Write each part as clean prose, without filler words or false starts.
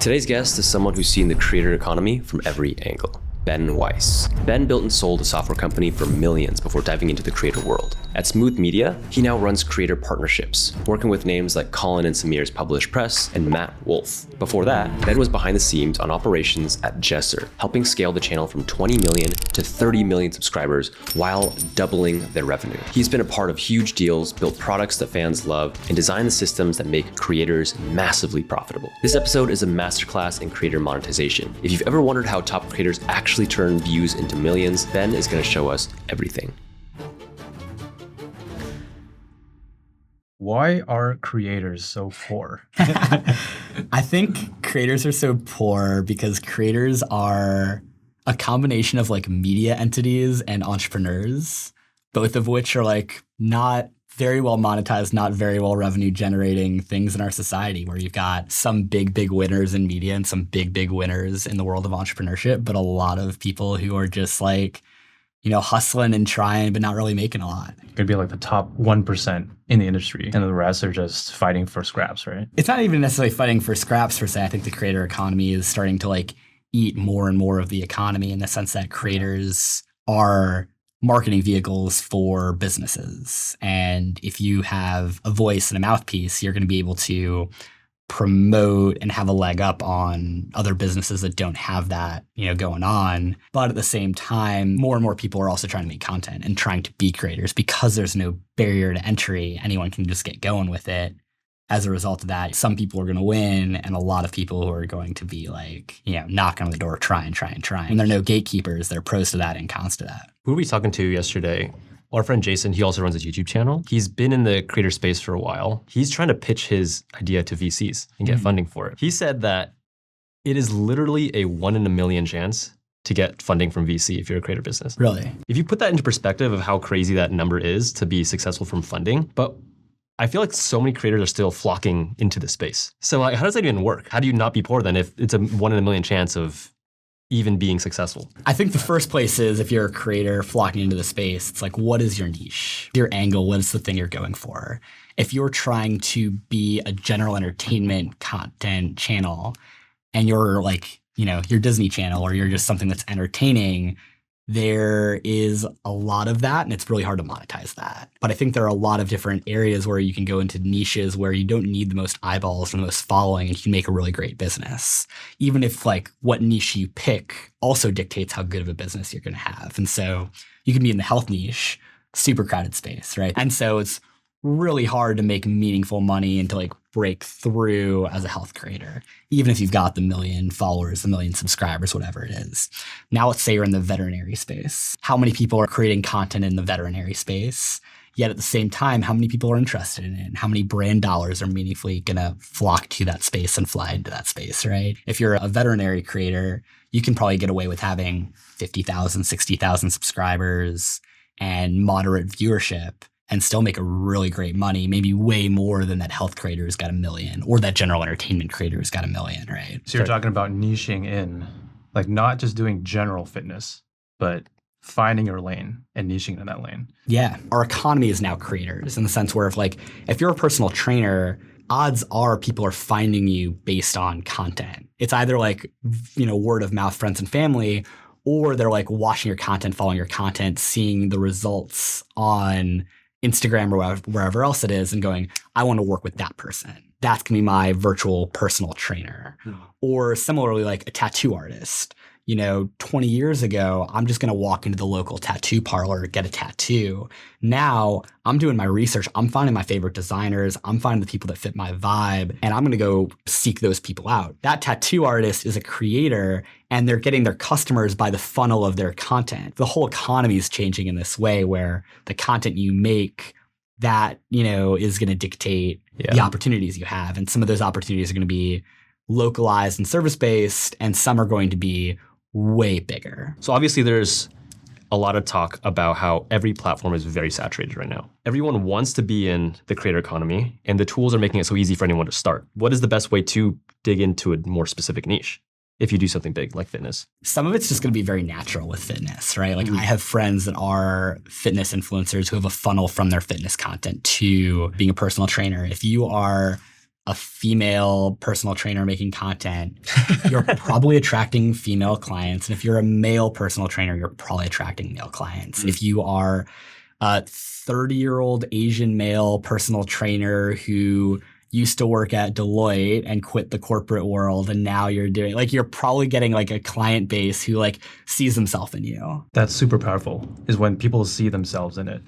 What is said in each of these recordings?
Today's guest is someone who's seen the creator economy from every angle. Ben Weiss. Ben built and sold a software company for millions before diving into the creator world. At Smooth Media, he now runs creator partnerships, working with names like Colin and Samir's Published Press and Matt Wolf. Before that, Ben was behind the scenes on operations at Jesser, helping scale the channel from 20 million to 30 million subscribers while doubling their revenue. He's been a part of huge deals, built products that fans love, and designed the systems that make creators massively profitable. This episode is a masterclass in creator monetization. If you've ever wondered how top creators actually turn views into millions, Ben is going to show us everything. Why are creators so poor? I think creators are so poor because creators are a combination of like media entities and entrepreneurs, both of which are like not very well monetized, not very well revenue generating things in our society, where you've got some big winners in media and some big winners in the world of entrepreneurship, but a lot of people who are just like, you know, hustling and trying, but not really making a lot. Could be like the top 1% in the industry, and the rest are just fighting for scraps, right? It's not even necessarily fighting for scraps per se. I think the creator economy is starting to like eat more and more of the economy in the sense that creators are marketing vehicles for businesses. And if you have a voice and a mouthpiece, you're going to be able to promote and have a leg up on other businesses that don't have that, you know, going on. But at the same time, more and more people are also trying to make content and trying to be creators because there's no barrier to entry. Anyone can just get going with it. As a result of that, some people are going to win and a lot of people who are going to be like, you know, knocking on the door, trying. And there are no gatekeepers. There are pros to that and cons to that. Who were we talking to yesterday? Our friend Jason, he also runs a YouTube channel. He's been in the creator space for a while. He's trying to pitch his idea to VCs and get funding for it. He said that it is literally a 1 in a million chance to get funding from VC if you're a creator business. Really? If you put that into perspective of how crazy that number is to be successful from funding, but I feel like so many creators are still flocking into this space. So like, how does that even work? How do you not be poor then if it's a 1 in a million chance of even being successful? I think the first place is if you're a creator flocking into the space, it's like, what is your niche? Your angle, what is the thing you're going for? If you're trying to be a general entertainment content channel and you're like, you know, your Disney Channel or you're just something that's entertaining, there is a lot of that and it's really hard to monetize that. But I think there are a lot of different areas where you can go into niches where you don't need the most eyeballs and the most following and you can make a really great business. Even if like what niche you pick also dictates how good of a business you're going to have. And so you can be in the health niche, super crowded space, right? And so it's really hard to make meaningful money and to like break through as a health creator, even if you've got the 1 million followers, the 1 million subscribers, whatever it is. Now let's say you're in the veterinary space. How many people are creating content in the veterinary space? Yet at the same time, how many people are interested in it? And how many brand dollars are meaningfully going to flock to that space and fly into that space, right? If you're a veterinary creator, you can probably get away with having 50,000, 60,000 subscribers and moderate viewership and still make a really great money, maybe way more than that health creator who's got 1 million or that general entertainment creator who's got 1 million, right? So you're talking about niching in, like not just doing general fitness, but finding your lane and niching in that lane. Yeah. Our economy is now creators in the sense where if you're a personal trainer, odds are people are finding you based on content. It's either like, you know, word of mouth, friends and family, or they're like watching your content, following your content, seeing the results on Instagram or wherever else it is and going, I want to work with that person. That's going to be my virtual personal trainer. Or similarly, like a tattoo artist. You know, 20 years ago, I'm just going to walk into the local tattoo parlor, get a tattoo. Now I'm doing my research. I'm finding my favorite designers. I'm finding the people that fit my vibe, and I'm going to go seek those people out. That tattoo artist is a creator, and they're getting their customers by the funnel of their content. The whole economy is changing in this way where the content you make that, you know, is going to dictate the opportunities you have. And some of those opportunities are going to be localized and service-based, and some are going to be way bigger. So obviously there's a lot of talk about how every platform is very saturated right now. Everyone wants to be in the creator economy, and the tools are making it so easy for anyone to start. What is the best way to dig into a more specific niche if you do something big like fitness? Some of it's just going to be very natural with fitness, right? Like I have friends that are fitness influencers who have a funnel from their fitness content to being a personal trainer. If you are a female personal trainer making content, you're probably attracting female clients. And if you're a male personal trainer, you're probably attracting male clients. If you are a 30-year-old Asian male personal trainer who used to work at Deloitte and quit the corporate world, and now you're doing, like, you're probably getting like a client base who like sees himself in you. That's super powerful, is when people see themselves in it.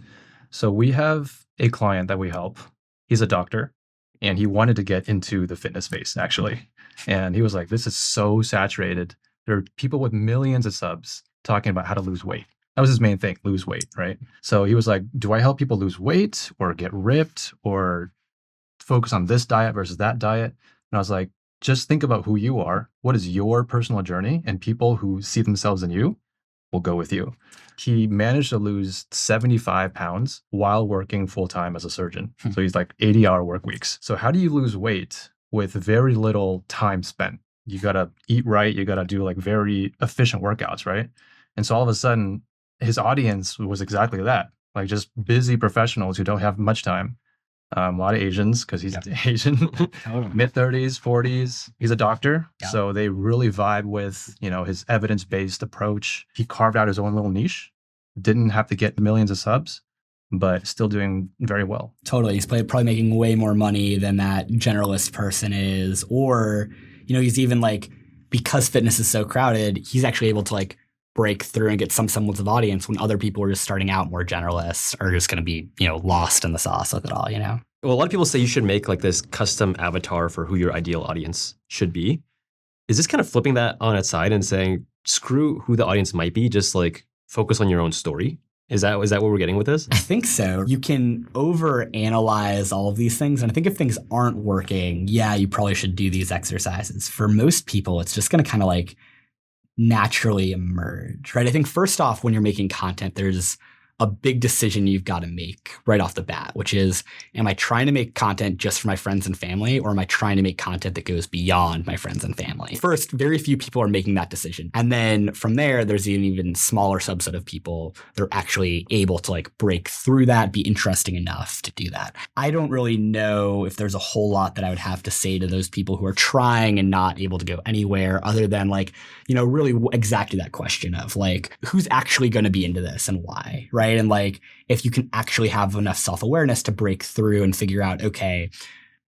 So we have a client that we help. He's a doctor, and he wanted to get into the fitness space, actually. And he was like, this is so saturated. There are people with millions of subs talking about how to lose weight. That was his main thing, lose weight, right? So he was like, do I help people lose weight or get ripped or focus on this diet versus that diet? And I was like, just think about who you are. What is your personal journey? And people who see themselves in you will go with you. He managed to lose 75 pounds while working full-time as a surgeon. So he's like 80-hour work weeks. So how do you lose weight with very little time spent? You got to eat right. You got to do like very efficient workouts, right? And so all of a sudden, his audience was exactly that, like just busy professionals who don't have much time. A lot of Asians, because he's Asian, mid-30s, 40s. He's a doctor, so they really vibe with, his evidence-based approach. He carved out his own little niche, didn't have to get millions of subs, but still doing very well. Totally. He's probably making way more money than that generalist person is. Or, he's even like, because fitness is so crowded, he's actually able to like break through and get some semblance of audience when other people are just starting out more generalists are just going to be, lost in the sauce of it all, Well, a lot of people say you should make like this custom avatar for who your ideal audience should be. Is this kind of flipping that on its side and saying, screw who the audience might be, just like focus on your own story? Is that what we're getting with this? I think so. You can overanalyze all of these things. And I think if things aren't working, you probably should do these exercises. For most people, it's just going to kind of like naturally emerge, right? I think first off, when you're making content, there's a big decision you've got to make right off the bat, which is, am I trying to make content just for my friends and family, or am I trying to make content that goes beyond my friends and family? First, very few people are making that decision. And then from there, there's an even smaller subset of people that are actually able to like break through that, be interesting enough to do that. I don't really know if there's a whole lot that I would have to say to those people who are trying and not able to go anywhere other than like, really exactly that question of like, who's actually going to be into this and why, right? And like, if you can actually have enough self-awareness to break through and figure out, okay,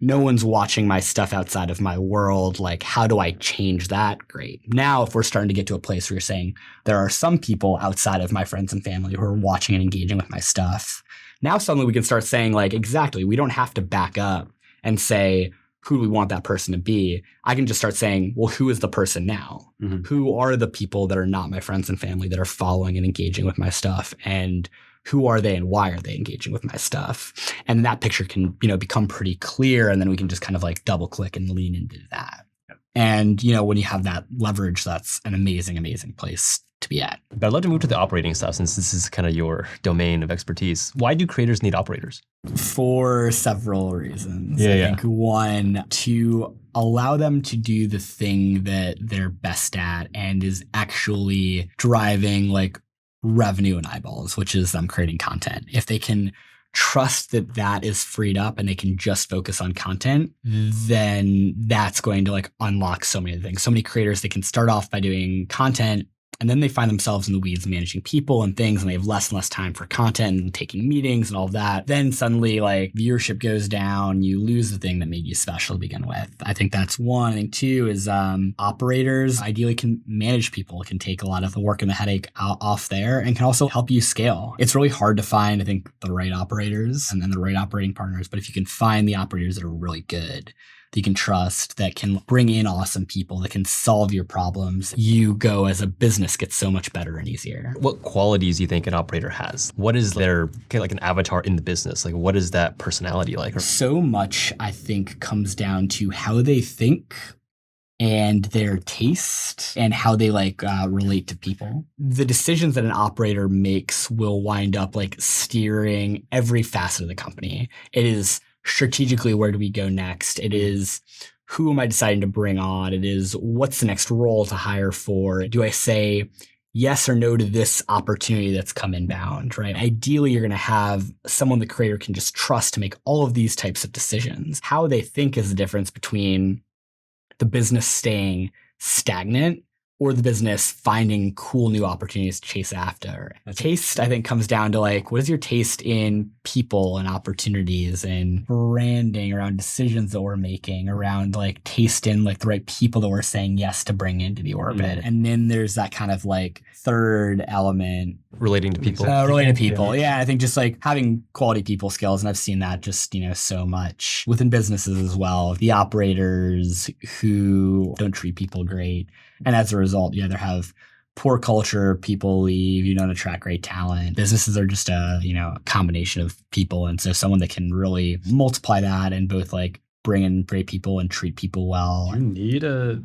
no one's watching my stuff outside of my world. Like, how do I change that? Great. Now, if we're starting to get to a place where you're saying there are some people outside of my friends and family who are watching and engaging with my stuff, now suddenly we can start saying like, exactly, we don't have to back up and say, who do we want that person to be? I can just start saying, well, who is the person now? Mm-hmm. Who are the people that are not my friends and family that are following and engaging with my stuff? And who are they and why are they engaging with my stuff? And that picture can, become pretty clear. And then we can just kind of like double click and lean into that. Yep. And, when you have that leverage, that's an amazing, amazing place to be at. But I'd love to move to the operating stuff since this is kind of your domain of expertise. Why do creators need operators? For several reasons. I think one, to allow them to do the thing that they're best at and is actually driving like revenue and eyeballs, which is them creating content. If they can trust that that is freed up and they can just focus on content, then that's going to like unlock so many things. So many creators, they can start off by doing content and then they find themselves in the weeds managing people and things, and they have less and less time for content and taking meetings and all of that. Then suddenly like viewership goes down, you lose the thing that made you special to begin with. I think that's one. I think two is operators ideally can manage people, can take a lot of the work and the headache off there and can also help you scale. It's really hard to find, I think, the right operators and then the right operating partners. But if you can find the operators that are really good, that you can trust, that can bring in awesome people, that can solve your problems, you go as a business gets so much better and easier. What qualities do you think an operator has? What is their like an avatar in the business? Like what is that personality like? So much, I think, comes down to how they think and their taste and how they relate to people. The decisions that an operator makes will wind up like steering every facet of the company. It is strategically, where do we go next? It is, who am I deciding to bring on? It is, what's the next role to hire for? Do I say, yes or no to this opportunity that's come inbound, right? Ideally, you're going to have someone the creator can just trust to make all of these types of decisions. How they think is the difference between the business staying stagnant or the business finding cool new opportunities to chase after. Taste, I think, comes down to like, what is your taste in people and opportunities and branding around decisions that we're making, around like taste in like the right people that we're saying yes to bring into the orbit. And then there's that kind of like third element. Relating to people. Relating to people. Yeah, I think just like having quality people skills. And I've seen that just, so much within businesses as well. The operators who don't treat people great. And as a result, you either have poor culture, people leave, you don't attract great talent. Businesses are just a combination of people. And so someone that can really multiply that and both like bring in great people and treat people well. You need a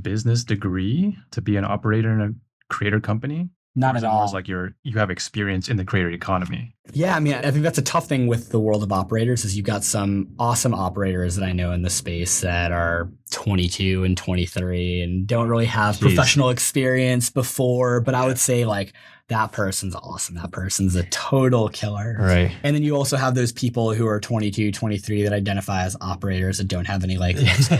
business degree to be an operator in a creator company? Not Or is at it more all. like you have experience in the creator economy. Yeah, I mean, I think that's a tough thing with the world of operators is you've got some awesome operators that I know in the space that are 22 and 23 and don't really have professional experience before. But I would say like that person's awesome. That person's a total killer. Right. And then you also have those people who are 22, 23 that identify as operators that don't have any like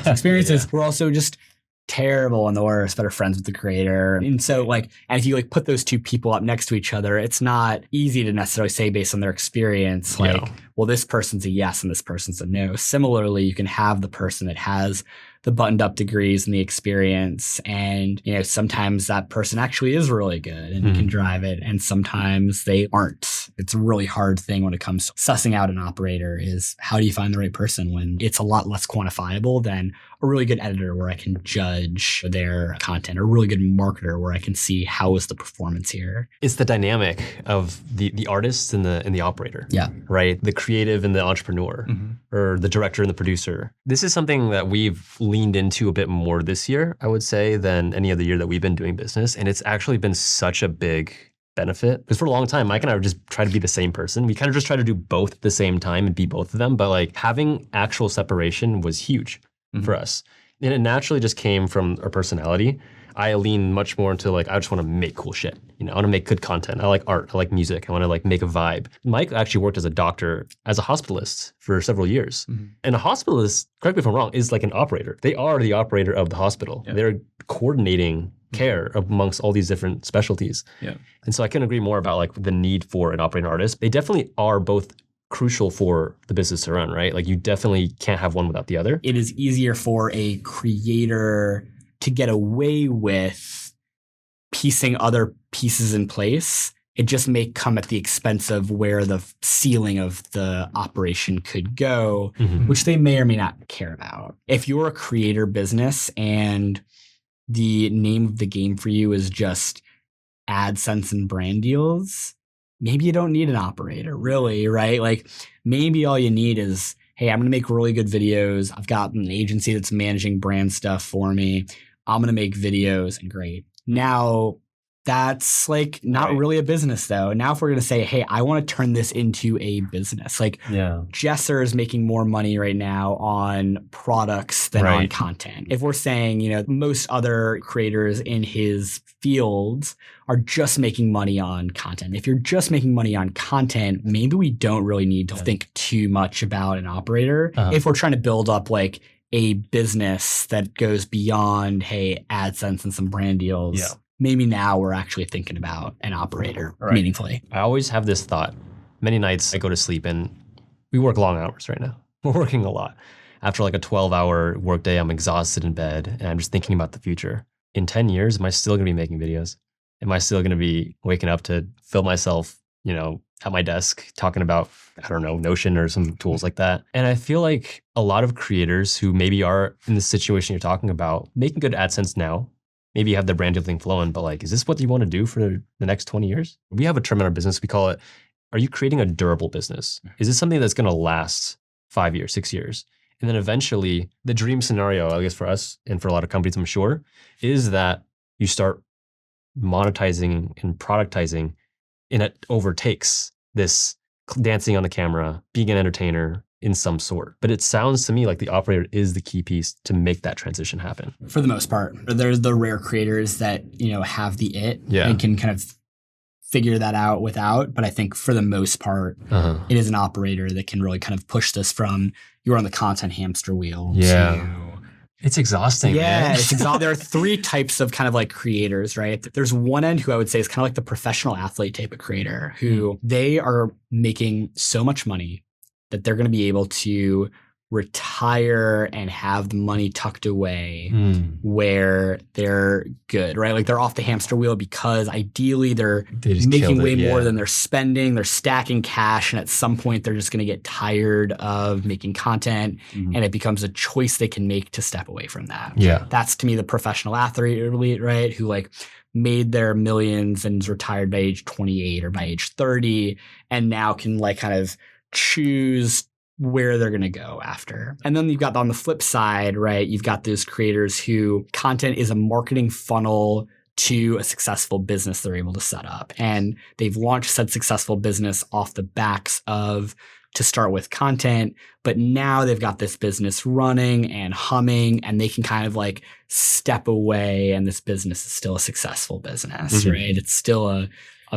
experiences. We're also just terrible and the worst, better friends with the creator. And so like, and if you like put those two people up next to each other, it's not easy to necessarily say based on their experience, like, well, this person's a yes and this person's a no. Similarly, you can have the person that has the buttoned up degrees and the experience. And, sometimes that person actually is really good and can drive it. And sometimes they aren't. It's a really hard thing when it comes to sussing out an operator is how do you find the right person when it's a lot less quantifiable than a really good editor where I can judge their content, or a really good marketer where I can see how is the performance here. It's the dynamic of the artist and the operator. Yeah. Right? The creative and the entrepreneur, or the director and the producer. This is something that we've leaned into a bit more this year, I would say, than any other year that we've been doing business. And it's actually been such a big benefit. Because for a long time, Mike and I would just try to be the same person. We kind of just try to do both at the same time and be both of them. But like having actual separation was huge for us. And it naturally just came from our personality. I lean much more into like, I just want to make cool shit. I want to make good content. I like art. I like music. I want to like make a vibe. Mike actually worked as a doctor, as a hospitalist for several years. And a hospitalist, correct me if I'm wrong, is like an operator. They are the operator of the hospital. Yeah. They're coordinating care amongst all these different specialties. Yeah. And so I couldn't agree more about like the need for an operating artist. They definitely are both crucial for the business to run, right? Like you definitely can't have one without the other. It is easier for a creator to get away with piecing other pieces in place. It just may come at the expense of where the ceiling of the operation could go, which they may or may not care about. If you're a creator business and the name of the game for you is just AdSense and brand deals, maybe you don't need an operator, really, right? Like maybe all you need is, hey, I'm going to make really good videos. I've got an agency that's managing brand stuff for me. I'm going to make videos and great. Now, that's like not really a business though. Now, if we're going to say, hey, I want to turn this into a business, like Jesser is making more money right now on products than on content. If we're saying, most other creators in his fields are just making money on content. If you're just making money on content, maybe we don't really need to think too much about an operator. If we're trying to build up like a business that goes beyond, hey, AdSense and some brand deals, maybe now we're actually thinking about an operator meaningfully. I always have this thought. Many nights I go to sleep and we work long hours right now. We're working a lot. After like a 12-hour workday, I'm exhausted in bed and I'm just thinking about the future. In 10 years, am I still going to be making videos? Am I still going to be waking up to film myself, at my desk talking about, I don't know, Notion or some tools like that? And I feel like a lot of creators who maybe are in the situation you're talking about, making good AdSense now, maybe you have the brand deal thing flowing, but like, is this what you want to do for the next 20 years? We have a term in our business, we call it, are you creating a durable business? Is this something that's going to last 5 years, 6 years? And then eventually, the dream scenario, I guess for us and for a lot of companies, I'm sure, is that you start monetizing and productizing and it overtakes this dancing on the camera, being an entertainer, in some sort. But it sounds to me like the operator is the key piece to make that transition happen. For the most part, there's the rare creators that, have the it Yeah. and can kind of figure that out without. But I think for the most part, it is an operator that can really kind of push this from you're on the content hamster wheel to... It's exhausting, man. It's exhausting. There are three types of kind of like creators, right? There's one end who I would say is kind of like the professional athlete type of creator who they are making so much money that they're going to be able to retire and have the money tucked away where they're good, right? Like they're off the hamster wheel because ideally they're making way more than they're spending. They're stacking cash. And at some point they're just going to get tired of making content and it becomes a choice they can make to step away from that. Yeah. That's to me the professional athlete, right? Who like made their millions and is retired by age 28 or by age 30 and now can like kind of choose where they're going to go after. And then you've got on the flip side, right? You've got those creators who content is a marketing funnel to a successful business they're able to set up. And they've launched said successful business off the backs of, to start with, content, but now they've got this business running and humming and they can kind of like step away and this business is still a successful business, right? It's still a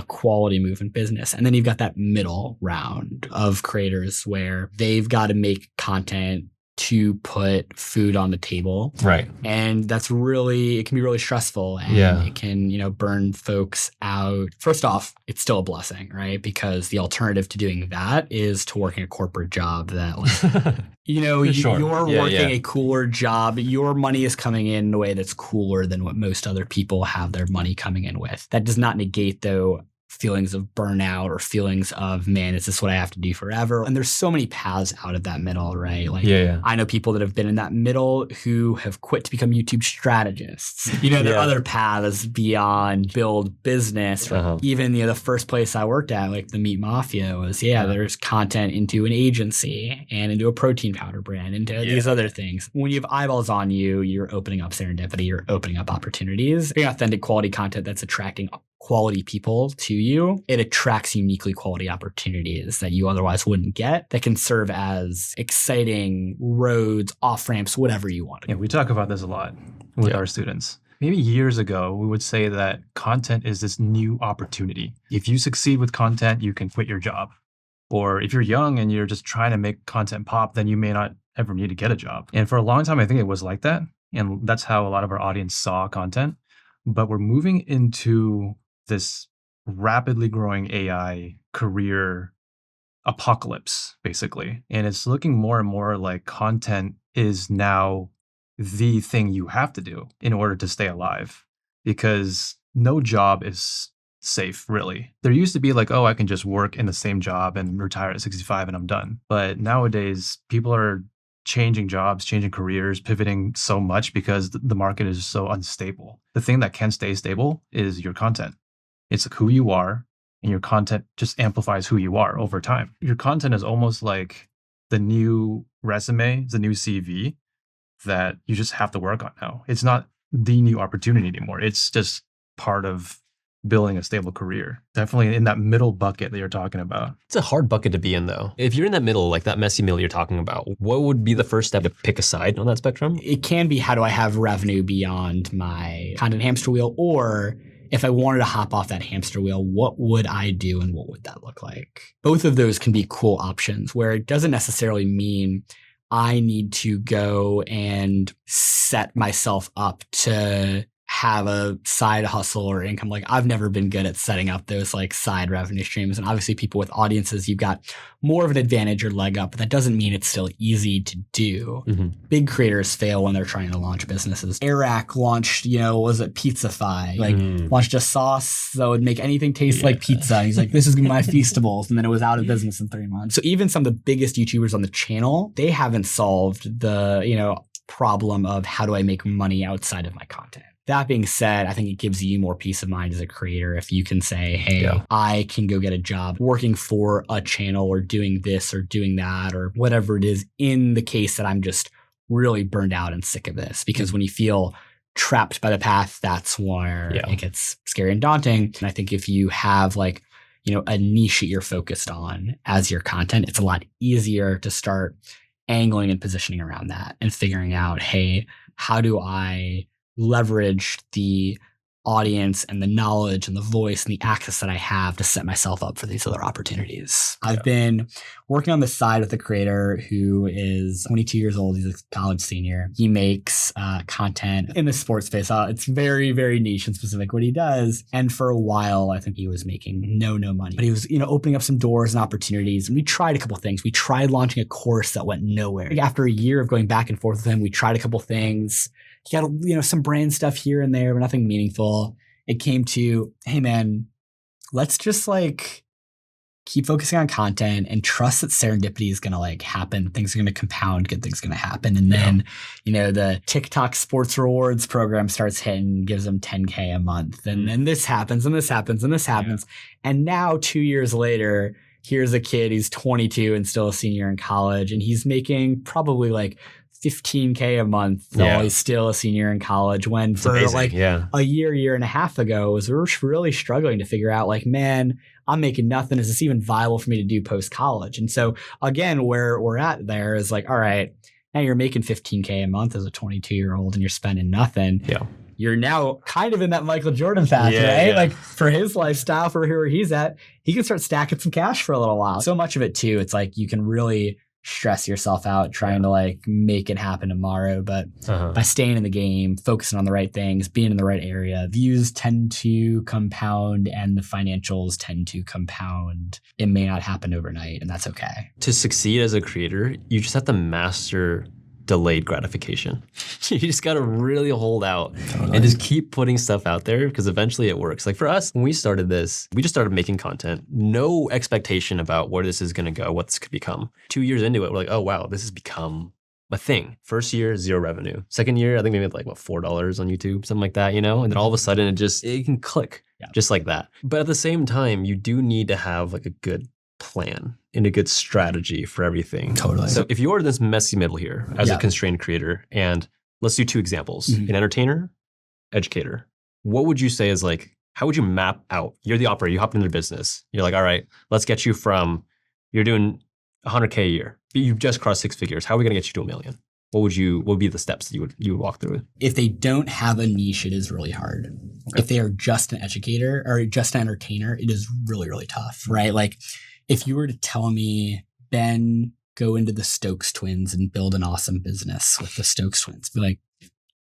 quality move in business. And then you've got that middle round of creators where they've got to make content to put food on the table. Right. And that's really, it can be really stressful and it can, burn folks out. First off, it's still a blessing, right? Because the alternative to doing that is to working a corporate job that like, you're working a cooler job. Your money is coming in a way that's cooler than what most other people have their money coming in with. That does not negate, though, feelings of burnout or feelings of, man, is this what I have to do forever? And there's so many paths out of that middle, right? Like I know people that have been in that middle who have quit to become YouTube strategists. There are other paths beyond build business. Or even, the first place I worked at, like the Meat Mafia was, there's content into an agency and into a protein powder brand, into these other things. When you have eyeballs on you, you're opening up serendipity, you're opening up opportunities. Being authentic quality content that's attracting quality people to you, it attracts uniquely quality opportunities that you otherwise wouldn't get that can serve as exciting roads, off-ramps, whatever you want. Yeah, we talk about this a lot with our students. Maybe years ago, we would say that content is this new opportunity. If you succeed with content, you can quit your job. Or if you're young and you're just trying to make content pop, then you may not ever need to get a job. And for a long time, I think it was like that. And that's how a lot of our audience saw content. But we're moving into this rapidly growing AI career apocalypse, basically. And it's looking more and more like content is now the thing you have to do in order to stay alive, because no job is safe, really. There used to be like, oh, I can just work in the same job and retire at 65 and I'm done. But nowadays, people are changing jobs, changing careers, pivoting so much because the market is so unstable. The thing that can stay stable is your content. It's who you are, and your content just amplifies who you are over time. Your content is almost like the new resume, the new CV that you just have to work on now. It's not the new opportunity anymore. It's just part of building a stable career. Definitely in that middle bucket that you're talking about. It's a hard bucket to be in, though. If you're in that middle, like that messy middle you're talking about, what would be the first step to pick a side on that spectrum? It can be, how do I have revenue beyond my content hamster wheel? Or if I wanted to hop off that hamster wheel, what would I do and what would that look like? Both of those can be cool options where it doesn't necessarily mean I need to go and set myself up to have a side hustle or income. Like, I've never been good at setting up those like side revenue streams. And obviously people with audiences, you've got more of an advantage or leg up, but that doesn't mean it's still easy to do. Big creators fail when they're trying to launch businesses. Eric launched, was it Pizzafy? Like launched a sauce that would make anything taste like pizza. And he's like, this is gonna be my Feastables. And then it was out of business in 3 months. So even some of the biggest YouTubers on the channel, they haven't solved the, problem of how do I make money outside of my content. That being said, I think it gives you more peace of mind as a creator if you can say, hey, I can go get a job working for a channel or doing this or doing that or whatever it is, in the case that I'm just really burned out and sick of this. Because when you feel trapped by the path, that's where it gets scary and daunting. And I think if you have like a niche that you're focused on as your content, it's a lot easier to start angling and positioning around that and figuring out, hey, how do I leverage the audience and the knowledge and the voice and the access that I have to set myself up for these other opportunities. Yeah. I've been working on the side with a creator who is 22 years old. He's a college senior. He makes content in the sports space. It's very, very niche and specific what he does. And for a while, I think he was making no money. But he was, opening up some doors and opportunities. And we tried a couple things. We tried launching a course that went nowhere. After a year of going back and forth with him, we tried a couple things. He got, some brand stuff here and there, but nothing meaningful. It came to, hey man, let's just keep focusing on content and trust that serendipity is going to happen. Things are going to compound, good things are going to happen. And then, the TikTok sports rewards program starts hitting, gives them 10K a month. And then this happens and this happens and this happens. Yeah. And now 2 years later, here's a kid, he's 22 and still a senior in college. And he's making probably 15K a month while he's still a senior in college, when for a year and a half ago we were really struggling to figure out man, I'm making nothing. Is this even viable for me to do post college? And so again, where we're at there is all right, now you're making 15K a month as a 22-year-old and you're spending nothing. Yeah. You're now kind of in that Michael Jordan path, right? Yeah. For his lifestyle, for where he's at, he can start stacking some cash for a little while. So much of it too, it's you can really stress yourself out trying to make it happen tomorrow. But by staying in the game, focusing on the right things, being in the right area, views tend to compound and the financials tend to compound. It may not happen overnight, and that's okay. To succeed as a creator, you just have to master delayed gratification. You just got to really hold out and just keep putting stuff out there, because eventually it works. For us, when we started this, we just started making content. No expectation about where this is going to go, what this could become. 2 years into it, we're oh, wow, this has become a thing. First year, 0 revenue. Second year, I think we made $4 on YouTube, something like that, And then all of a sudden it can click just like that. But at the same time, you do need to have a good plan and a good strategy for everything. Totally. So if you're this messy middle here as a constrained creator, and let's do 2 examples, an entertainer, educator, what would you say is how would you map out? You're the operator, you hop into their business. You're all right, let's get you from, you're doing 100K a year, but you've just crossed 6 figures. How are we going to get you to $1 million? What would be the steps that you would walk through? If they don't have a niche, it is really hard. Okay. If they are just an educator or just an entertainer, it is really, really tough, right? If you were to tell me, Ben, go into the Stokes twins and build an awesome business with the Stokes twins, be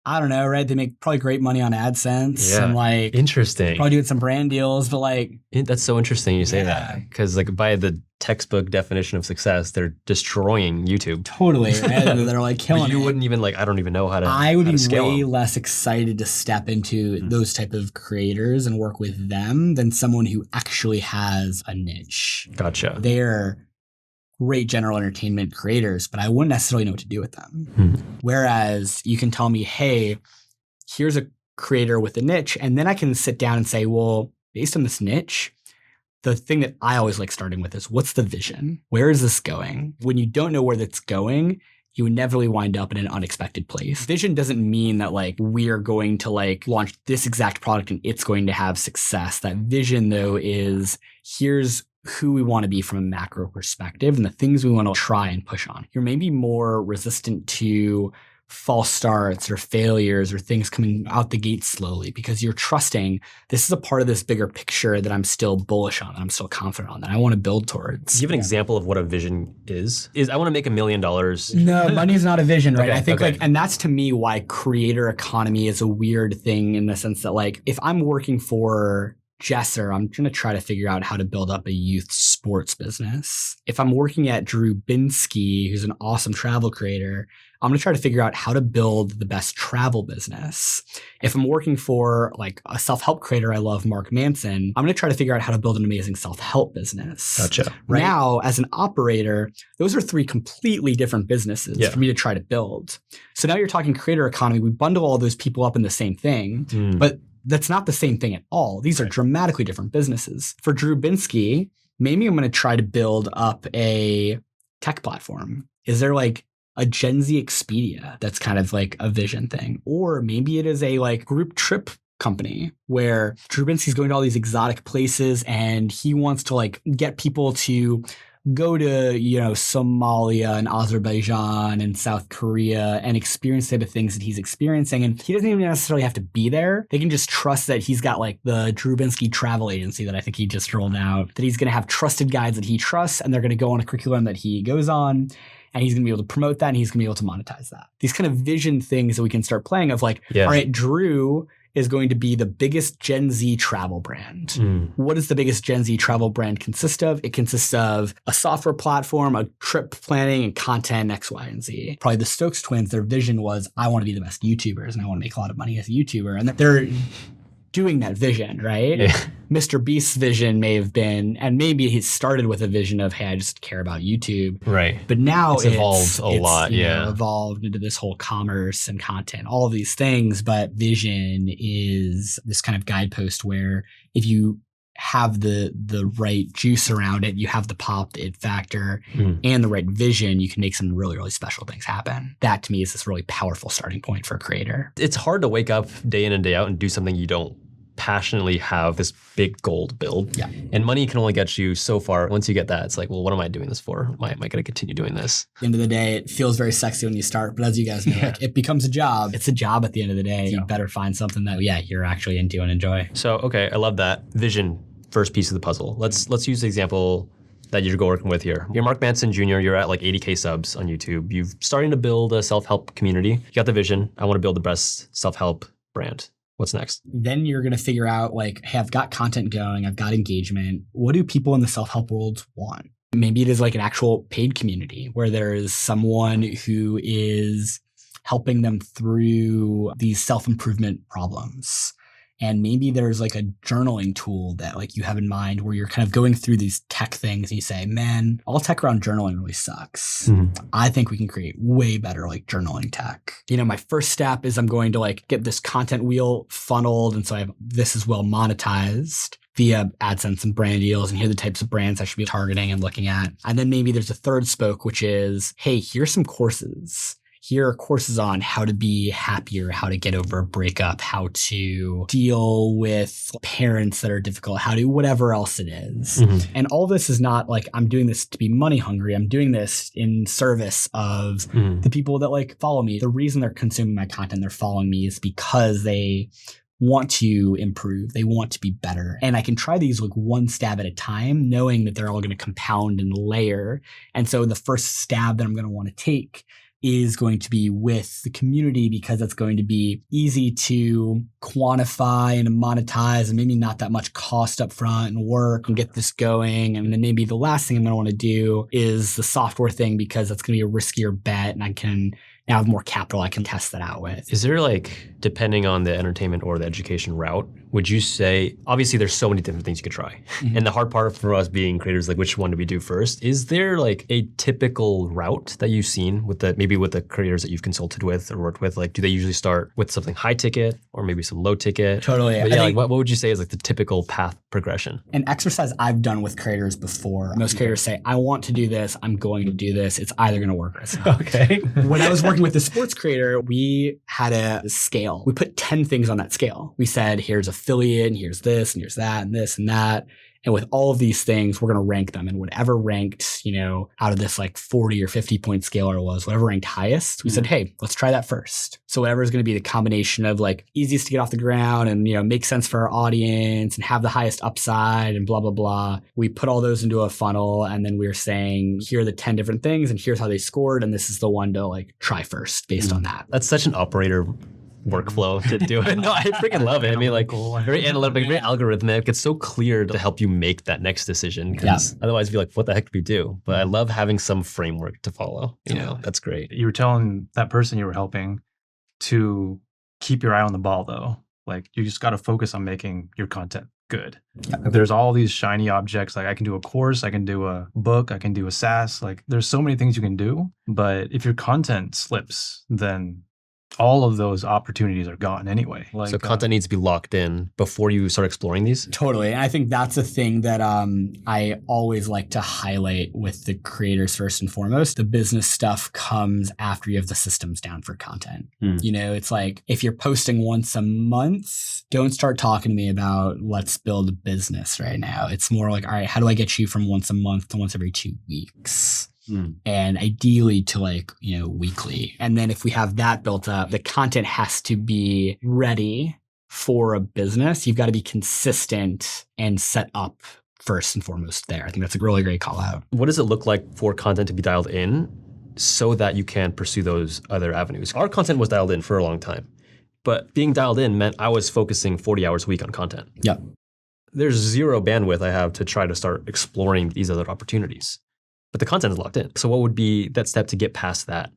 I don't know, right? They make probably great money on AdSense and interesting. Probably doing some brand deals, but that's so interesting you say that, because by the textbook definition of success, they're destroying YouTube. Totally, right? They're killing it. You it. Wouldn't even I don't even know how to. I would be way less excited to step into those type of creators and work with them than someone who actually has a niche. Gotcha. They're great general entertainment creators, but I wouldn't necessarily know what to do with them. Whereas you can tell me, hey, here's a creator with a niche, and then I can sit down and say, well, based on this niche, the thing that I always like starting with is, what's the vision? Where is this going? When you don't know where that's going, you inevitably wind up in an unexpected place. Vision doesn't mean that we are going to launch this exact product and it's going to have success. That vision though is, here's who we want to be from a macro perspective and the things we want to try and push on. You're maybe more resistant to false starts or failures or things coming out the gate slowly because you're trusting this is a part of this bigger picture that I'm still bullish on, that I'm still confident on, that I want to build towards. Do you have an example of what a vision is? I want to make $1 million. No, money is not a vision, right? Okay, I think and that's to me why creator economy is a weird thing, in the sense that if I'm working for Jesser, I'm going to try to figure out how to build up a youth sports business. If I'm working at Drew Binsky, who's an awesome travel creator, I'm going to try to figure out how to build the best travel business. If I'm working for a self-help creator, I love Mark Manson, I'm going to try to figure out how to build an amazing self-help business. Gotcha. Right now, as an operator, those are 3 completely different businesses for me to try to build. So now you're talking creator economy. We bundle all those people up in the same thing, but that's not the same thing at all. These are dramatically different businesses. For Drew Binsky, maybe I'm going to try to build up a tech platform. Is there a Gen Z Expedia that's kind of a vision thing? Or maybe it is a group trip company where Drubinski's going to all these exotic places and he wants to like get people to go to, Somalia and Azerbaijan and South Korea and experience the type of things that he's experiencing. And he doesn't even necessarily have to be there. They can just trust that he's got like the Drubinski travel agency that I think he just rolled out, that he's going to have trusted guides that he trusts and they're going to go on a curriculum that he goes on. And he's going to be able to promote that and he's going to be able to monetize that. These kind of vision things that we can start playing of like, all right, Drew is going to be the biggest Gen Z travel brand. What does the biggest Gen Z travel brand consist of? It consists of a software platform, a trip planning, and content X, Y, and Z. Probably the Stokes twins, their vision was, I want to be the best YouTubers and I want to make a lot of money as a YouTuber. And they're doing that vision, right? Yeah. Mr. Beast's vision may have been, and maybe he started with a vision of, hey, I just care about YouTube. Right. But now it's evolved a lot, evolved into this whole commerce and content, all of these things. But vision is this kind of guidepost where if you have the right juice around it, you have the pop, the it factor, and the right vision, you can make some really, really special things happen. That to me is this really powerful starting point for a creator. It's hard to wake up day in and day out and do something you don't passionately have this big goal to build. Yeah. And money can only get you so far. Once you get that, it's like, well, what am I doing this for? Am I going to continue doing this? At the end of the day, it feels very sexy when you start, but as you guys know, like, it becomes a job. It's a job at the end of the day. You better find something that, you're actually into and enjoy. So, okay, I love that. Vision, first piece of the puzzle. Let's use the example that you're working with here. You're Mark Manson Jr., you're at like 80K subs on YouTube. You're starting to build a self-help community. You got the vision. I want to build the best self-help brand. What's next? Then you're going to figure out like, hey, I've got content going, I've got engagement. What do people in the self-help world want? Maybe it is like an actual paid community where there is someone who is helping them through these self-improvement problems. And maybe there's like a journaling tool that like you have in mind where you're kind of going through these tech things and you say, man, all tech around journaling really sucks. I think we can create way better like journaling tech. My first step is I'm going to like get this content wheel funneled. And so this is well monetized via AdSense and brand deals. And here are the types of brands I should be targeting and looking at. And then maybe there's a third spoke, which is, hey, here's some courses. Here are courses on how to be happier, how to get over a breakup, how to deal with parents that are difficult, how to whatever else it is. And all this is not like I'm doing this to be money hungry. I'm doing this in service of the people that like follow me. The reason they're consuming my content, they're following me is because they want to improve. They want to be better. And I can try these like one stab at a time, knowing that they're all going to compound and layer. And so the first stab that I'm going to want to take is going to be with the community because it's going to be easy to quantify and monetize and maybe not that much cost up front and work and get this going. And then maybe the last thing I'm going to want to do is the software thing because that's going to be a riskier bet and I can now have more capital I can test that out with. Is there like, depending on the entertainment or the education route, would you say, obviously there's so many different things you could try. And the hard part for us being creators, like which one do we do first? Is there like a typical route that you've seen with maybe with the creators that you've consulted with or worked with? Like, do they usually start with something high ticket or maybe some low ticket? Totally. But yeah, like what would you say is like the typical path progression? An exercise I've done with creators before. Most creators say, I want to do this. I'm going to do this. It's either going to work or it's not. Okay. When I was working with the sports creator, we had a scale. We put 10 things on that scale. We said, here's affiliate, and here's this, and here's that, and this, and that. And with all of these things, we're going to rank them. And whatever ranked, out of this like 40 or 50 point scale or whatever ranked highest, we said, hey, let's try that first. So whatever is going to be the combination of like easiest to get off the ground and, make sense for our audience and have the highest upside and blah, blah, blah. We put all those into a funnel. And then we were saying, here are the 10 different things and here's how they scored. And this is the one to like try first based on that. That's such an operator workflow to do it. No, I freaking love it. I mean, like very analytical, very algorithmic. It's so clear to help you make that next decision because otherwise you'd be like, what the heck do we do? But I love having some framework to follow. That's great. You were telling that person you were helping to keep your eye on the ball though. Like you just got to focus on making your content good. Like, there's all these shiny objects. Like I can do a course, I can do a book, I can do a SaaS. Like there's so many things you can do. But if your content slips, then all of those opportunities are gone anyway. So content needs to be locked in before you start exploring these? Totally. And I think that's a thing that I always like to highlight with the creators first and foremost. The business stuff comes after you have the systems down for content. You know, it's like if you're posting once a month, don't start talking to me about let's build a business right now. It's more like, all right, how do I get you from once a month to once every 2 weeks? And ideally to like, you know, weekly. And then if we have that built up, the content has to be ready for a business. You've got to be consistent and set up first and foremost there. I think that's a really great call out. What does it look like for content to be dialed in so that you can pursue those other avenues? Our content was dialed in for a long time, but being dialed in meant I was focusing 40 hours a week on content. Yep. There's zero bandwidth I have to try to start exploring these other opportunities. But the content is locked in. So what would be that step to get past that?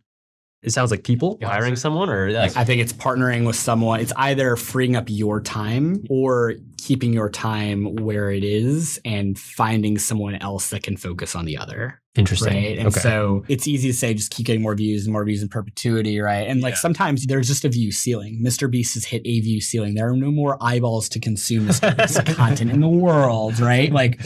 It sounds like people hiring someone, or like, I think it's partnering with someone. It's either freeing up your time or keeping your time where it is and finding someone else that can focus on the other. Interesting. Right. And so it's easy to say just keep getting more views in perpetuity, right? And like sometimes there's just a view ceiling. Mr. Beast has hit a view ceiling. There are no more eyeballs to consume Mr. Beast content in the world, right? Like,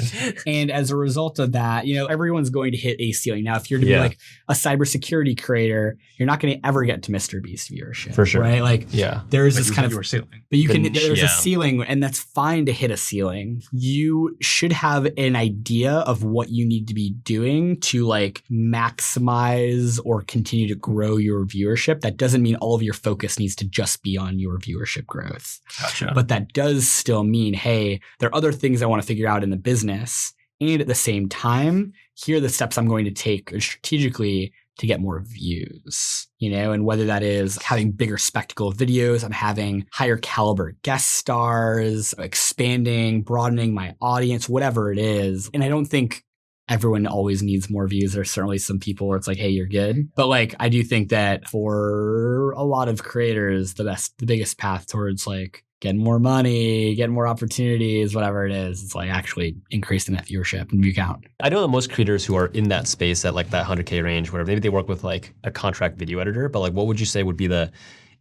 and as a result of that, you know, everyone's going to hit a ceiling. Now, if you're to be like a cybersecurity creator, you're not going to ever get to Mr. Beast viewership. For sure. Right? Like, there's this kind of ceiling. But you can, there's a ceiling, and that's fine to hit a ceiling. You should have an idea of what you need to be doing to like maximize or continue to grow your viewership. That doesn't mean all of your focus needs to just be on your viewership growth. Gotcha. But that does still mean, hey, there are other things I want to figure out in the business. And at the same time, here are the steps I'm going to take strategically to get more views, you know, and whether that is having bigger spectacle videos, I'm having higher caliber guest stars, expanding, broadening my audience, whatever it is. And I don't think everyone always needs more views. There's certainly some people where it's like, hey, you're good. But like, I do think that for a lot of creators, the biggest path towards like getting more money, getting more opportunities, whatever it is, it's like actually increasing that viewership and view count. I know that most creators who are in that space at like that 100K range, where maybe they work with like a contract video editor, but like what would you say would be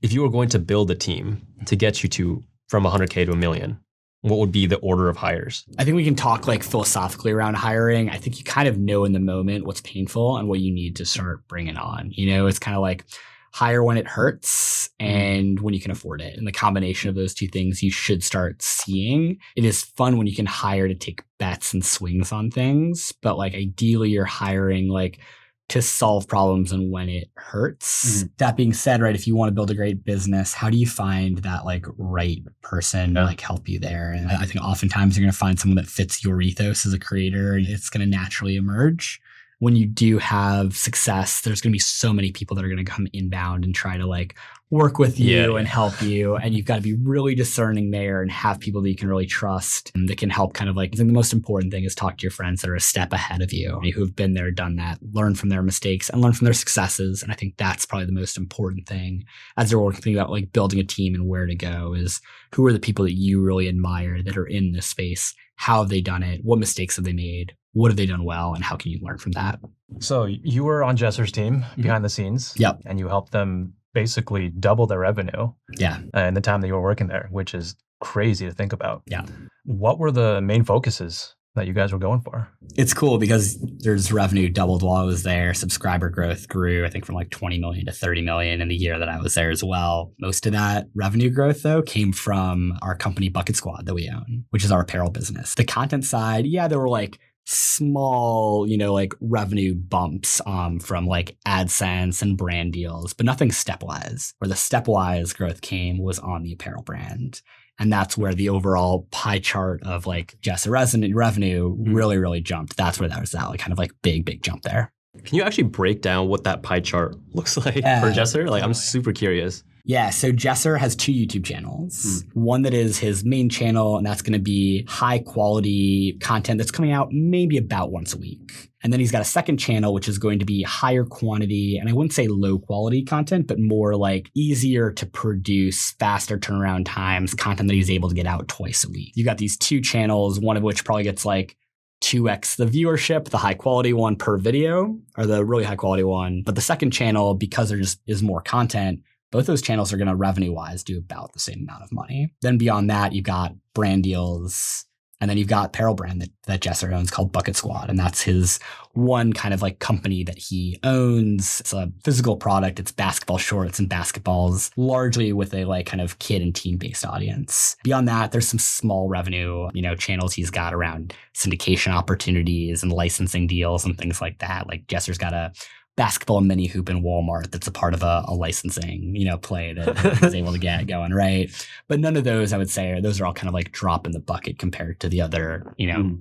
if you were going to build a team to get you to from 100K to $1 million, what would be the order of hires? I think we can talk like philosophically around hiring. I think you kind of know in the moment what's painful and what you need to start bringing on. You know, it's kind of like hire when it hurts and when you can afford it. And the combination of those two things you should start seeing. It is fun when you can hire to take bets and swings on things, but like ideally you're hiring like to solve problems and when it hurts. That being said, right, if you want to build a great business, how do you find that like right person to like help you there? And I think oftentimes you're going to find someone that fits your ethos as a creator and it's going to naturally emerge. When you do have success, there's going to be so many people that are going to come inbound and try to like work with you and help you. And you've got to be really discerning there and have people that you can really trust and that can help kind of like, I think the most important thing is talk to your friends that are a step ahead of you, who have been there, done that, learn from their mistakes and learn from their successes. And I think that's probably the most important thing as they're working about like building a team and where to go is who are the people that you really admire that are in this space? How have they done it? What mistakes have they made? What have they done well? And how can you learn from that? So you were on Jesser's team behind the scenes. Yep. And you helped them basically double their revenue in the time that you were working there, which is crazy to think about. Yeah. What were the main focuses that you guys were going for? It's cool because there's revenue doubled while I was there. Subscriber growth grew, I think, from like 20 million to 30 million in the year that I was there as well. Most of that revenue growth, though, came from our company Bucket Squad that we own, which is our apparel business. The content side, there were like small, like revenue bumps from like AdSense and brand deals, but nothing stepwise. Where the stepwise growth came was on the apparel brand. And that's where the overall pie chart of like Jesser revenue really, really jumped. That's where that was at, like kind of like big jump there. Can you actually break down what that pie chart looks like for Jesser? Like, I'm super curious. Yeah, so Jesser has 2 YouTube channels. One that is his main channel, and that's going to be high quality content that's coming out maybe about once a week. And then he's got a second channel, which is going to be higher quantity, and I wouldn't say low quality content, but more like easier to produce, faster turnaround times, content that he's able to get out twice a week. You got these 2 channels, one of which probably gets like 2x the viewership, the high quality one per video, or the really high quality one. But the second channel, because there just is more content, both those channels are going to revenue-wise do about the same amount of money. Then beyond that, you've got brand deals. And then you've got apparel brand that Jesser owns called Bucket Squad. And that's his one kind of like company that he owns. It's a physical product. It's basketball shorts and basketballs, largely with a like kind of kid and teen based audience. Beyond that, there's some small revenue, channels he's got around syndication opportunities and licensing deals and things like that. Like Jesser's got a basketball mini hoop in Walmart that's a part of a licensing, play that he's able to get going, right? But none of those, I would say, those are all kind of like drop in the bucket compared to the other,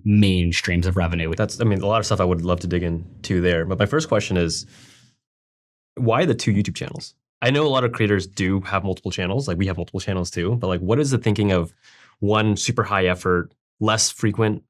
main streams of revenue. A lot of stuff I would love to dig into there. But my first question is, why the 2 YouTube channels? I know a lot of creators do have multiple channels, like we have multiple channels too, but like what is the thinking of one super high effort, less frequent,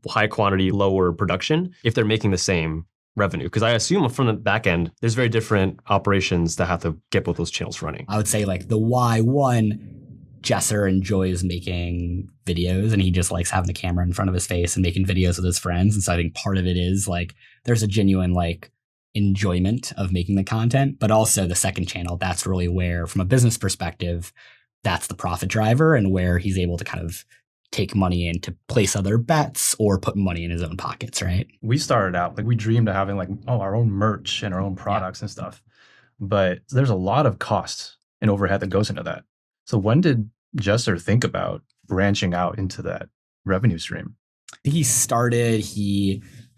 high quantity, lower production if they're making the same revenue? Because I assume from the back end, there's very different operations that have to get both those channels running. I would say like the why one, Jesser enjoys making videos and he just likes having a camera in front of his face and making videos with his friends. And so I think part of it is like there's a genuine like enjoyment of making the content, but also the second channel, that's really where from a business perspective, that's the profit driver and where he's able to kind of take money in to place other bets or put money in his own pockets, right? We started out, like we dreamed of having like, our own merch and our own products and stuff. But there's a lot of cost and overhead that goes into that. So when did Jesser think about branching out into that revenue stream? He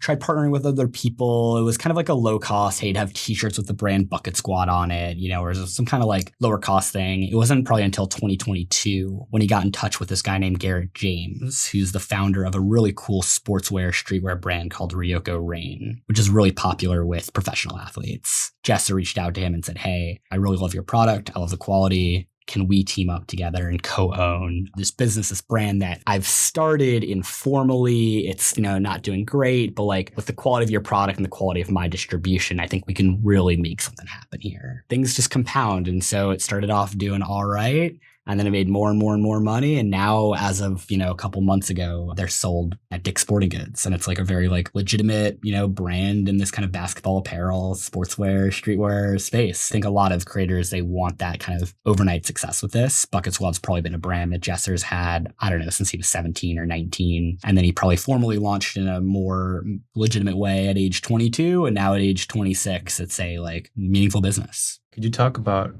tried partnering with other people. It was kind of like a low cost, hey, to have t-shirts with the brand Bucket Squad on it, or it was some kind of like lower cost thing. It wasn't probably until 2022 when he got in touch with this guy named Garrett James, who's the founder of a really cool sportswear, streetwear brand called Ryoko Rain, which is really popular with professional athletes. Jesser reached out to him and said, hey, I really love your product. I love the quality. Can we team up together and co-own this business, this brand that I've started informally? It's, not doing great, but like with the quality of your product and the quality of my distribution, I think we can really make something happen here. Things just compound. And so it started off doing all right. And then it made more and more and more money. And now, as of, a couple months ago, they're sold at Dick's Sporting Goods. And it's like a very like legitimate, brand in this kind of basketball apparel, sportswear, streetwear space. I think a lot of creators, they want that kind of overnight success with this. Bucket Squad's probably been a brand that Jesser's had, I don't know, since he was 17 or 19. And then he probably formally launched in a more legitimate way at age 22. And now at age 26, it's a like meaningful business. Could you talk about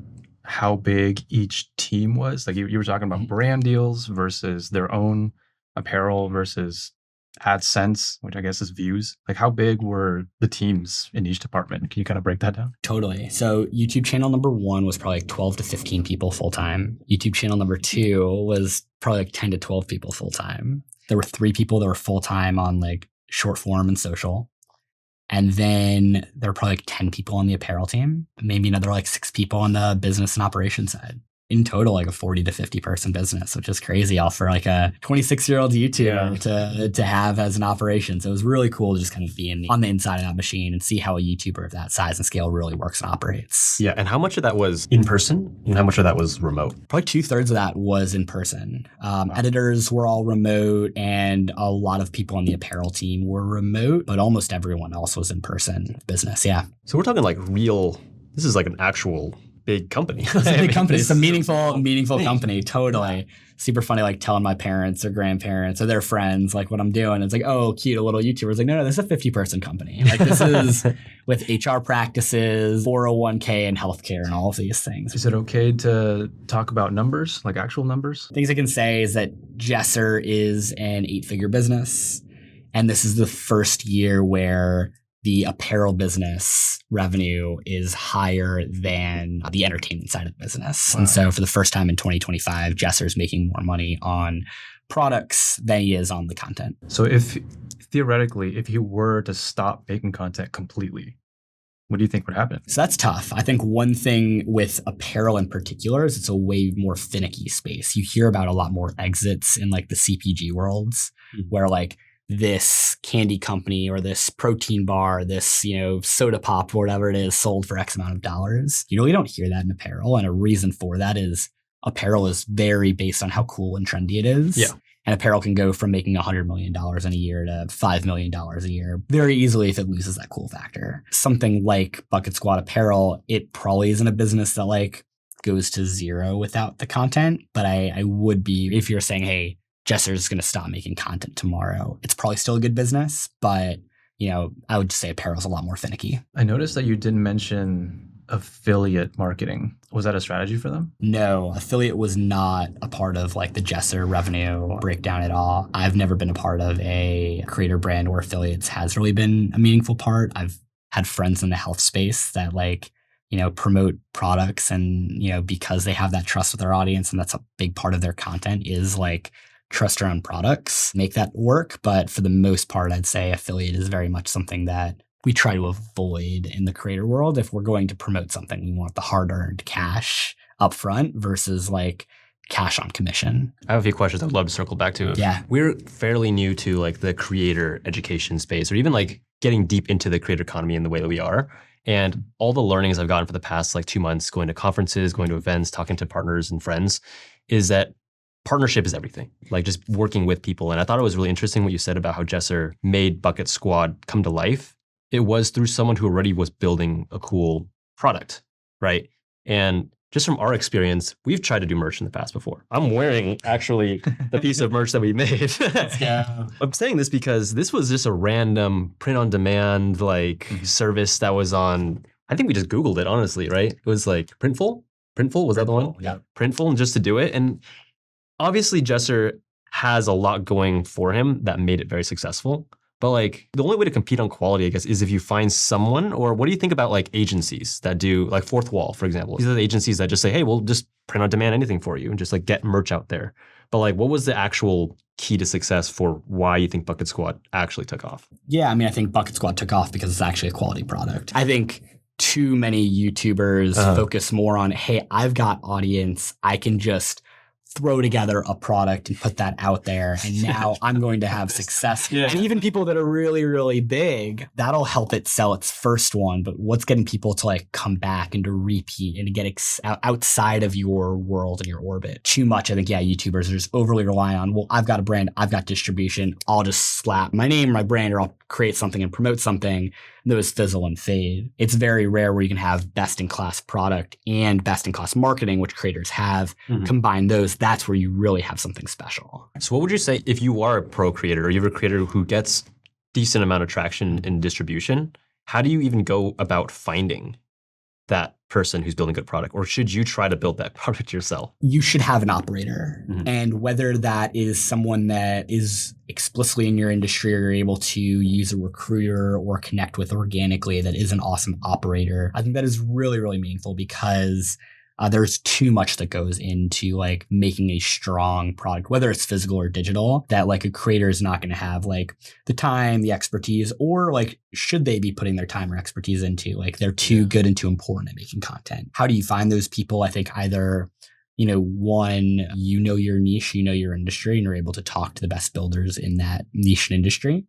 how big each team was? Like you were talking about brand deals versus their own apparel versus AdSense, which I guess is views. Like how big were the teams in each department? Can you kind of break that down? Totally. So YouTube channel number 1 was probably like 12 to 15 people full time. YouTube channel number 2 was probably like 10 to 12 people full time. There were 3 people that were full time on like short form and social. And then there were probably like 10 people on the apparel team, maybe another like 6 people on the business and operations side. In total, like a 40 to 50 person business, which is crazy all for like a 26-year-old YouTuber to have as an operation. So it was really cool to just kind of be on the inside of that machine and see how a YouTuber of that size and scale really works and operates. Yeah, and how much of that was in person and how much of that was remote? Probably 2/3 of that was in person. Editors were all remote and a lot of people on the apparel team were remote, but almost everyone else was in person business. Yeah. So we're talking like this is like an actual big company. It's a big company. It's a meaningful company. Totally. Super funny, like telling my parents or grandparents or their friends, like what I'm doing. It's like, oh, cute, a little YouTuber. It's like, no, this is a 50-person company. Like this is with HR practices, 401k and healthcare and all of these things. Is it okay to talk about numbers, like actual numbers? Things I can say is that Jesser is an 8-figure business. And this is the first year where the apparel business revenue is higher than the entertainment side of the business. Wow. And so for the first time in 2025, Jesser's making more money on products than he is on the content. So if theoretically, if he were to stop making content completely, what do you think would happen? So that's tough. I think one thing with apparel in particular is it's a way more finicky space. You hear about a lot more exits in like the CPG worlds where like this candy company or this protein bar, this, soda pop or whatever it is sold for X amount of dollars. You really don't hear that in apparel. And a reason for that is apparel is very based on how cool and trendy it is. Yeah. And apparel can go from making $100 million in a year to $5 million a year very easily if it loses that cool factor. Something like Bucket Squad apparel, it probably isn't a business that like goes to zero without the content. But I would be, if you're saying, hey, Jesser's going to stop making content tomorrow, it's probably still a good business. But, I would just say apparel's a lot more finicky. I noticed that you didn't mention affiliate marketing. Was that a strategy for them? No, affiliate was not a part of like the Jesser revenue breakdown at all. I've never been a part of a creator brand where affiliates has really been a meaningful part. I've had friends in the health space that like, promote products and, because they have that trust with their audience and that's a big part of their content is like trust around products, make that work. But for the most part, I'd say affiliate is very much something that we try to avoid in the creator world. If we're going to promote something, we want the hard-earned cash up front versus like cash on commission. I have a few questions I'd love to circle back to. Yeah. We're fairly new to like the creator education space or even like getting deep into the creator economy in the way that we are. And all the learnings I've gotten for the past like 2 months, going to conferences, going to events, talking to partners and friends, is that partnership is everything, like just working with people. And I thought it was really interesting what you said about how Jesser made Bucket Squad come to life. It was through someone who already was building a cool product, right? And just from our experience, we've tried to do merch in the past before. I'm wearing actually the piece of merch that we made. Yeah. I'm saying this because this was just a random print-on-demand service that was on, I think we just Googled it, honestly, right? It was like Printful? Printful, was that the one? Yeah. Printful, and just to do it. And obviously Jesser has a lot going for him that made it very successful. But like the only way to compete on quality, I guess, is if you find someone, or what do you think about like agencies that do like Fourth Wall, for example? These are the agencies that just say, hey, we'll just print on demand anything for you and just like get merch out there. But like, what was the actual key to success for why you think Bucket Squad actually took off? Yeah, I mean, I think Bucket Squad took off because it's actually a quality product. I think too many YouTubers focus more on, hey, I've got audience, I can just throw together a product and put that out there. And now I'm going to have success. Yeah. And even people that are really, really big, that'll help it sell its first one. But what's getting people to like come back and to repeat and to get outside of your world and your orbit? Too much, I think, YouTubers are just overly rely on, well, I've got a brand, I've got distribution. I'll just slap my name, my brand, or I'll create something and promote something. Those fizzle and fade. It's very rare where you can have best-in-class product and best-in-class marketing, which creators have. Combine those, that's where you really have something special. So what would you say if you are a pro creator or you're a creator who gets decent amount of traction in distribution, how do you even go about finding that person who's building a good product? Or should you try to build that product yourself? You should have an operator. And whether that is someone that is explicitly in your industry or you're able to use a recruiter or connect with organically that is an awesome operator, I think that is really, really meaningful because there's too much that goes into like making a strong product, whether it's physical or digital, that like a creator is not going to have like the time, the expertise, or like should they be putting their time or expertise into? Like they're too good and too important at making content. How do you find those people? I think either, one, your niche, your industry, and you're able to talk to the best builders in that niche industry.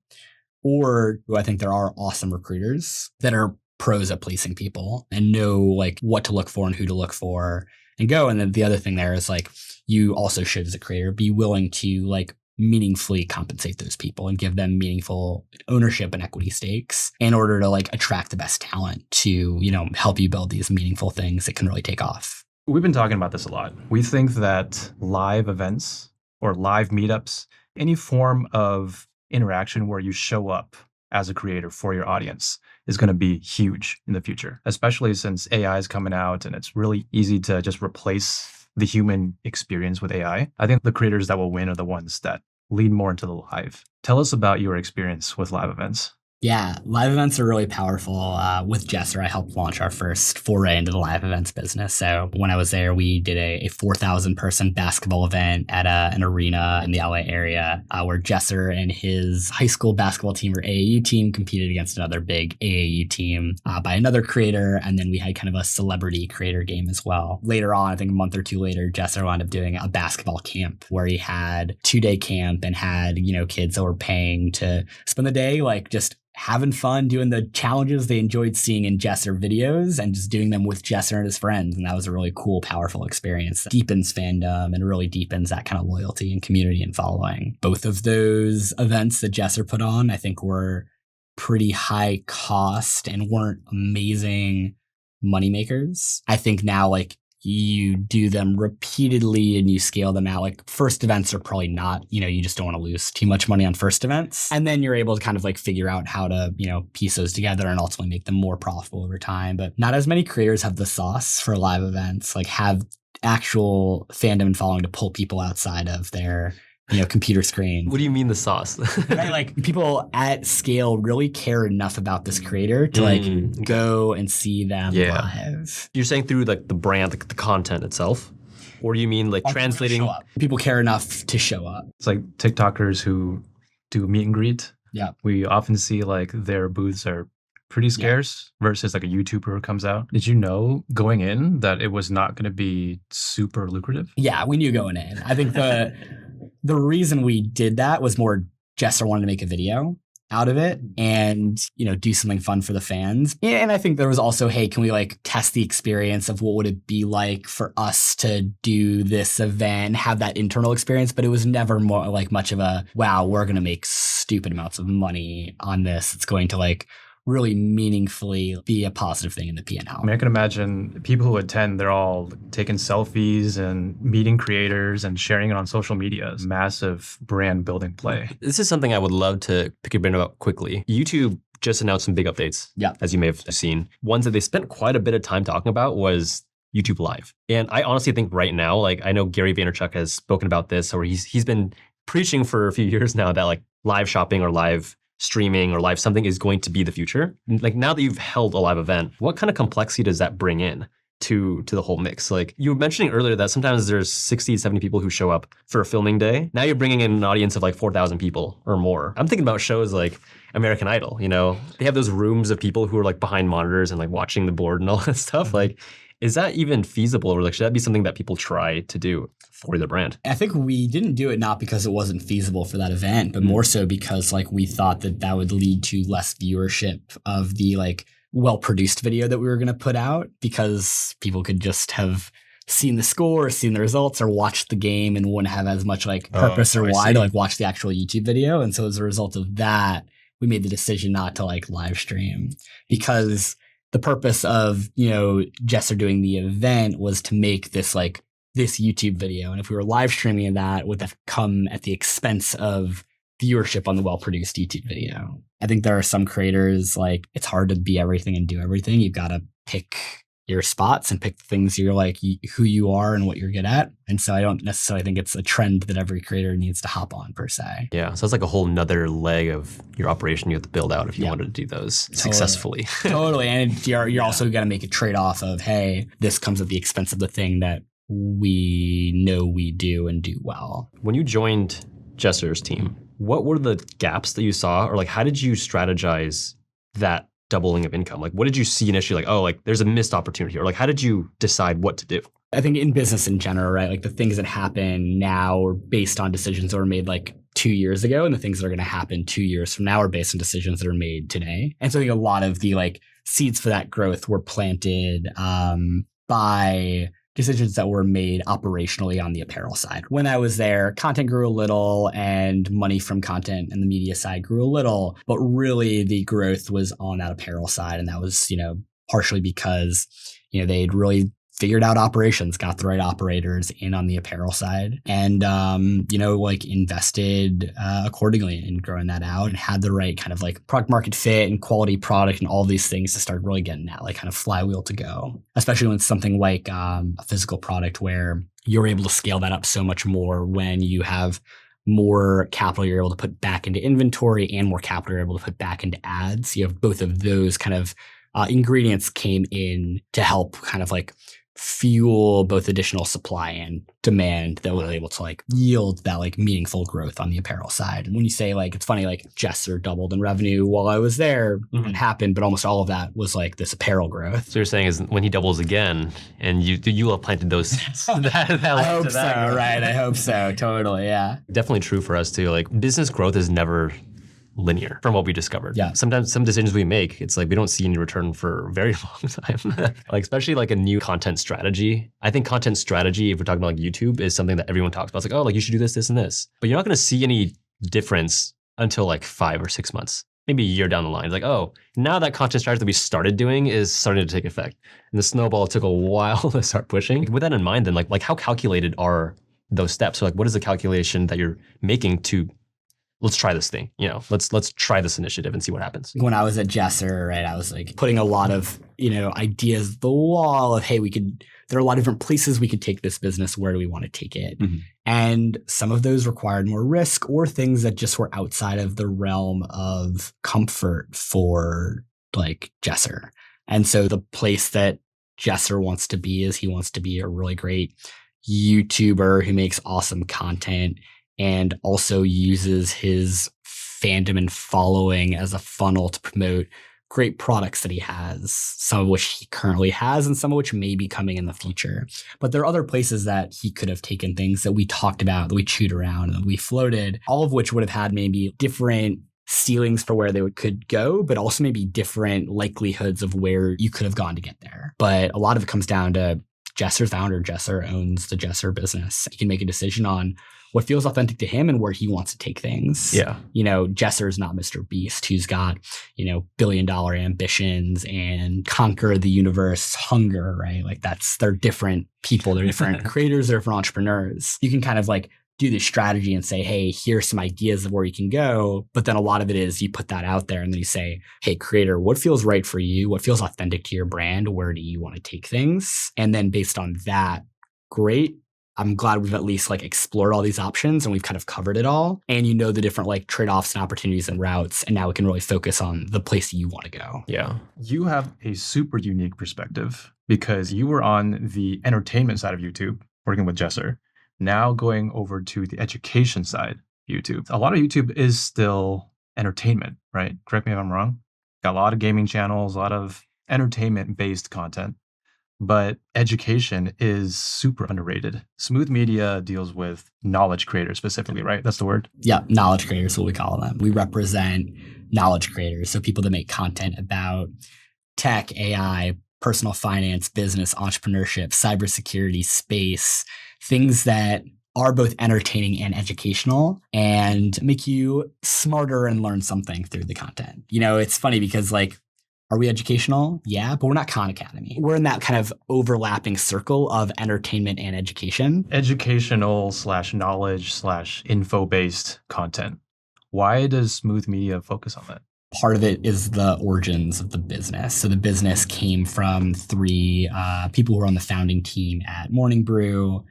Or I think there are awesome recruiters that are pros at placing people and know like what to look for and who to look for and go. And then the other thing there is like, you also should as a creator be willing to like meaningfully compensate those people and give them meaningful ownership and equity stakes in order to like attract the best talent to, help you build these meaningful things that can really take off. We've been talking about this a lot. We think that live events or live meetups, any form of interaction where you show up as a creator for your audience is going to be huge in the future, especially since AI is coming out and it's really easy to just replace the human experience with AI. I think the creators that will win are the ones that lean more into the live. Tell us about your experience with live events. Yeah, live events are really powerful. With Jesser, I helped launch our first foray into the live events business. So when I was there, we did a 4,000 person basketball event at an arena in the LA area where Jesser and his high school basketball team or AAU team competed against another big AAU team by another creator. And then we had kind of a celebrity creator game as well. Later on, I think a month or two later, Jesser wound up doing a basketball camp where he had 2-day camp and had, kids that were paying to spend the day like just having fun doing the challenges they enjoyed seeing in Jesser videos and just doing them with Jesser and his friends. And that was a really cool, powerful experience that deepens fandom and really deepens that kind of loyalty and community and following. Both of those events that Jesser put on, I think, were pretty high cost and weren't amazing moneymakers. I think now, like, you do them repeatedly and you scale them out. Like, first events are probably not, you just don't want to lose too much money on first events. And then you're able to kind of like figure out how to, piece those together and ultimately make them more profitable over time. But not as many creators have the sauce for live events, like have actual fandom and following to pull people outside of their computer screen. What do you mean the sauce? Right, like people at scale really care enough about this creator to go and see them live. You're saying through like the brand, the content itself? Or do you mean like translating? People care enough to show up. It's like TikTokers who do meet and greet. Yeah. We often see like their booths are pretty scarce versus like a YouTuber who comes out. Did you know going in that it was not going to be super lucrative? Yeah, we knew going in. I think the reason we did that was more Jesser wanted to make a video out of it and, do something fun for the fans. And I think there was also, hey, can we like test the experience of what would it be like for us to do this event, have that internal experience, but it was never more like much of a, wow, we're going to make stupid amounts of money on this. It's going to like really meaningfully be a positive thing in the P&L. I mean, I can imagine people who attend, they're all taking selfies and meeting creators and sharing it on social media. Massive brand building play. This is something I would love to pick your brain about quickly. YouTube just announced some big updates, as you may have seen. Ones that they spent quite a bit of time talking about was YouTube Live. And I honestly think right now, like I know Gary Vaynerchuk has spoken about this, or he's been preaching for a few years now that like live shopping or live streaming or live something is going to be the future. Like now that you've held a live event, what kind of complexity does that bring in to the whole mix? Like you were mentioning earlier that sometimes there's 60, 70 people who show up for a filming day. Now you're bringing in an audience of like 4,000 people or more. I'm thinking about shows like American Idol, they have those rooms of people who are like behind monitors and like watching the board and all that stuff. Like, is that even feasible, or like should that be something that people try to do for their brand? I think we didn't do it not because it wasn't feasible for that event, but more so because like we thought that would lead to less viewership of the like well-produced video that we were going to put out, because people could just have seen the score, seen the results, or watched the game and wouldn't have as much like purpose or why to like watch the actual YouTube video. And so as a result of that, we made the decision not to like live stream, because the purpose of, Jesser doing the event was to make this YouTube video. And if we were live streaming that, it would have come at the expense of viewership on the well-produced YouTube video. I think there are some creators, like, it's hard to be everything and do everything. You've got to pick your spots and pick the things you're like, who you are and what you're good at. And so I don't necessarily think it's a trend that every creator needs to hop on per se. Yeah, so it's like a whole nother leg of your operation you have to build out if you wanted to do those successfully. Totally. And you're also got to make a trade-off of, hey, this comes at the expense of the thing that we know we do and do well. When you joined Jesser's team, what were the gaps that you saw, or like how did you strategize that doubling of income? Like, what did you see initially? Like, oh, like there's a missed opportunity, or like, how did you decide what to do? I think in business in general, right? Like the things that happen now are based on decisions that were made like 2 years ago, and the things that are going to happen 2 years from now are based on decisions that are made today. And so I think a lot of the like seeds for that growth were planted by decisions that were made operationally on the apparel side. When I was there, content grew a little and money from content and the media side grew a little, but really the growth was on that apparel side. And that was, partially because, they'd really figured out operations, got the right operators in on the apparel side, and, invested accordingly in growing that out and had the right kind of like product market fit and quality product and all these things to start really getting that like kind of flywheel to go, especially when it's something like a physical product where you're able to scale that up so much more when you have more capital you're able to put back into inventory and more capital you're able to put back into ads. You have both of those kind of ingredients came in to help kind of like fuel both additional supply and demand that was able to like yield that like meaningful growth on the apparel side. And when you say like, it's funny, like Jesser doubled in revenue while I was there, it happened, but almost all of that was like this apparel growth. So you're saying is when he doubles again and you have planted those seeds. I hope so, right? I hope so. Totally, yeah. Definitely true for us too. Like business growth is never linear from what we discovered. Yeah. Sometimes some decisions we make, it's like we don't see any return for a very long time. Like especially like a new content strategy. I think content strategy, if we're talking about like YouTube, is something that everyone talks about. It's like, oh, like you should do this, this, and this. But you're not going to see any difference until like 5 or 6 months. Maybe a year down the line. It's like, oh, now that content strategy that we started doing is starting to take effect. And the snowball took a while to start pushing. With that in mind, then like how calculated are those steps? So like what is the calculation that you're making to let's try this thing, let's try this initiative and see what happens. When I was at Jesser, right, I was like putting a lot of, ideas at the wall of, hey, there are a lot of different places we could take this business. Where do we want to take it? Mm-hmm. And some of those required more risk or things that just were outside of the realm of comfort for like Jesser. And so the place that Jesser wants to be is he wants to be a really great YouTuber who makes awesome content and also uses his fandom and following as a funnel to promote great products that he has, some of which he currently has and some of which may be coming in the future. But there are other places that he could have taken things that we talked about, that we chewed around, that we floated, all of which would have had maybe different ceilings for where they could go, but also maybe different likelihoods of where you could have gone to get there. But a lot of it comes down to Jesser's founder. Jesser owns the Jesser business. He can make a decision on what feels authentic to him and where he wants to take things. Yeah. Jesser is not Mr. Beast, who's got, billion-dollar ambitions and conquer the universe hunger, right? Like they're different people. They're different creators. They're different entrepreneurs. You can kind of like do this strategy and say, hey, here's some ideas of where you can go. But then a lot of it is you put that out there and then you say, hey, creator, what feels right for you? What feels authentic to your brand? Where do you want to take things? And then based on that, great. I'm glad we've at least like explored all these options and we've kind of covered it all. And the different like trade-offs and opportunities and routes. And now we can really focus on the place that you want to go. Yeah. You have a super unique perspective because you were on the entertainment side of YouTube, working with Jesser. Now going over to the education side, YouTube. A lot of YouTube is still entertainment, right? Correct me if I'm wrong. Got a lot of gaming channels, a lot of entertainment-based content. But education is super underrated. Smooth Media deals with knowledge creators specifically, right? That's the word? Yeah, knowledge creators is what we call them. We represent knowledge creators, so people that make content about tech, AI, personal finance, business, entrepreneurship, cybersecurity, space, things that are both entertaining and educational and make you smarter and learn something through the content. It's funny because are we educational? Yeah, but we're not Khan Academy. We're in that kind of overlapping circle of entertainment and education. Educational / knowledge / info-based content. Why does Smooth Media focus on that? Part of it is the origins of the business. So the business came from 3 people who were on the founding team at Morning Brew.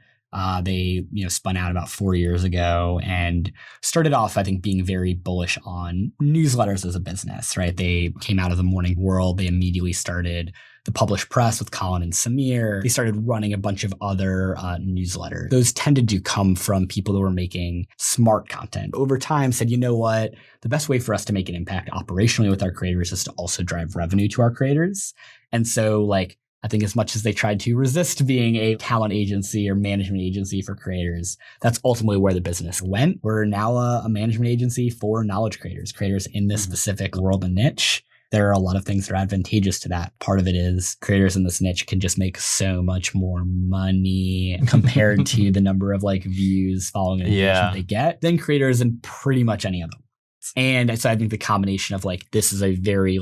They spun out about 4 years ago and started off, I think, being very bullish on newsletters as a business, right? They came out of the morning world. They immediately started the Published Press with Colin and Samir. They started running a bunch of other newsletters. Those tended to come from people who were making smart content. Over time said, you know what? The best way for us to make an impact operationally with our creators is to also drive revenue to our creators. And so I think as much as they tried to resist being a talent agency or management agency for creators, that's ultimately where the business went. We're now a management agency for knowledge creators in this specific world and niche. There are a lot of things that are advantageous to that. Part of it is creators in this niche can just make so much more money compared to the number of views, following, and engagement they get than creators in pretty much any other. And so I think the combination of this is a very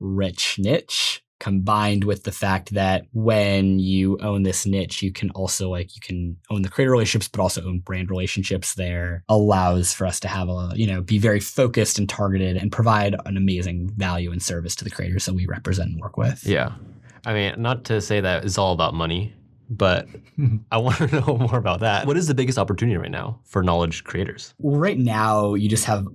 rich niche, combined with the fact that when you own this niche, you can also you can own the creator relationships, but also own brand relationships there, allows for us to have be very focused and targeted and provide an amazing value and service to the creators that we represent and work with. Yeah. I mean, not to say that it's all about money, but I want to know more about that. What is the biggest opportunity right now for knowledge creators? Well, right now you just have,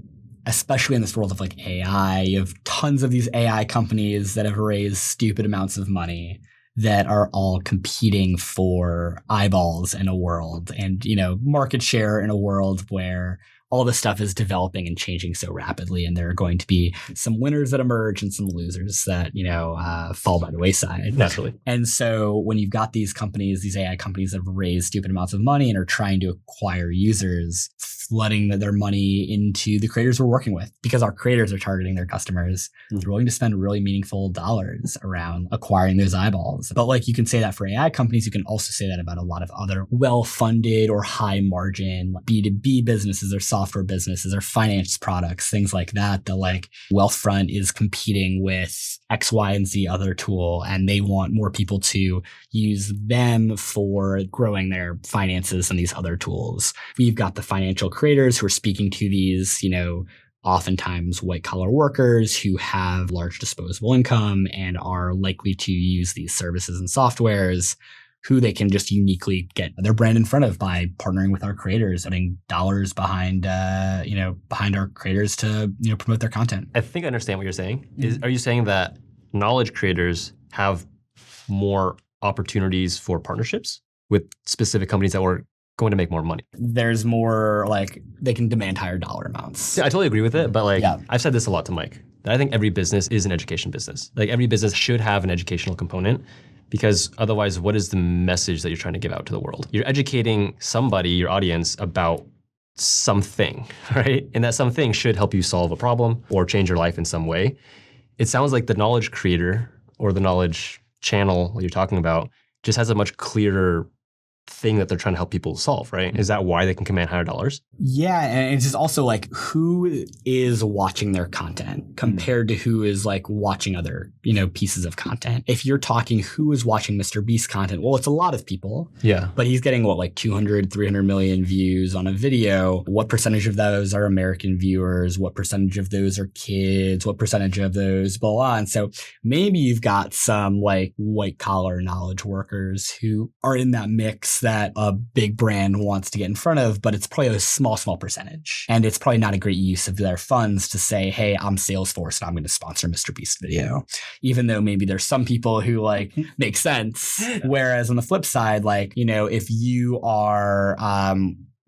especially in this world of AI, you have tons of these AI companies that have raised stupid amounts of money that are all competing for eyeballs in a world and, market share in a world where all this stuff is developing and changing so rapidly. And there are going to be some winners that emerge and some losers that, fall by the wayside. Naturally. And so when you've got these companies, these AI companies that have raised stupid amounts of money and are trying to acquire users flooding their money into the creators we're working with because our creators are targeting their customers. They're willing to spend really meaningful dollars around acquiring those eyeballs. But like you can say that for AI companies, you can also say that about a lot of other well-funded or high-margin B2B businesses or software businesses or finance products, things like that. The like Wealthfront is competing with X, Y, and Z other tool, and they want more people to use them for growing their finances and these other tools. We've got the financial creators who are speaking to these, oftentimes white collar workers who have large disposable income and are likely to use these services and softwares who they can just uniquely get their brand in front of by partnering with our creators, putting dollars behind our creators to, promote their content. I think I understand what you're saying. Are you saying that knowledge creators have more opportunities for partnerships with specific companies that were going to make more money? There's more they can demand higher dollar amounts. Yeah, I totally agree with it, but I've said this a lot to Mike, that I think every business is an education business. Like every business should have an educational component, because otherwise what is the message that you're trying to give out to the world? You're educating somebody, your audience, about something, right? And that something should help you solve a problem or change your life in some way. It sounds like the knowledge creator or the knowledge channel you're talking about just has a much clearer thing that they're trying to help people solve, right? Is that why they can command higher dollars? Yeah, and it's just also like who is watching their content compared to who is like watching other, pieces of content. If you're talking who is watching Mr. Beast content, well, it's a lot of people. Yeah. But he's getting 200, 300 million views on a video. What percentage of those are American viewers? What percentage of those are kids? What percentage of those blah, blah. And so maybe you've got some white collar knowledge workers who are in that mix that a big brand wants to get in front of, but it's probably a small percentage. And it's probably not a great use of their funds to say, hey, I'm Salesforce and I'm going to sponsor Mr. Beast video. Even though maybe there's some people who make sense. Whereas on the flip side, if you are,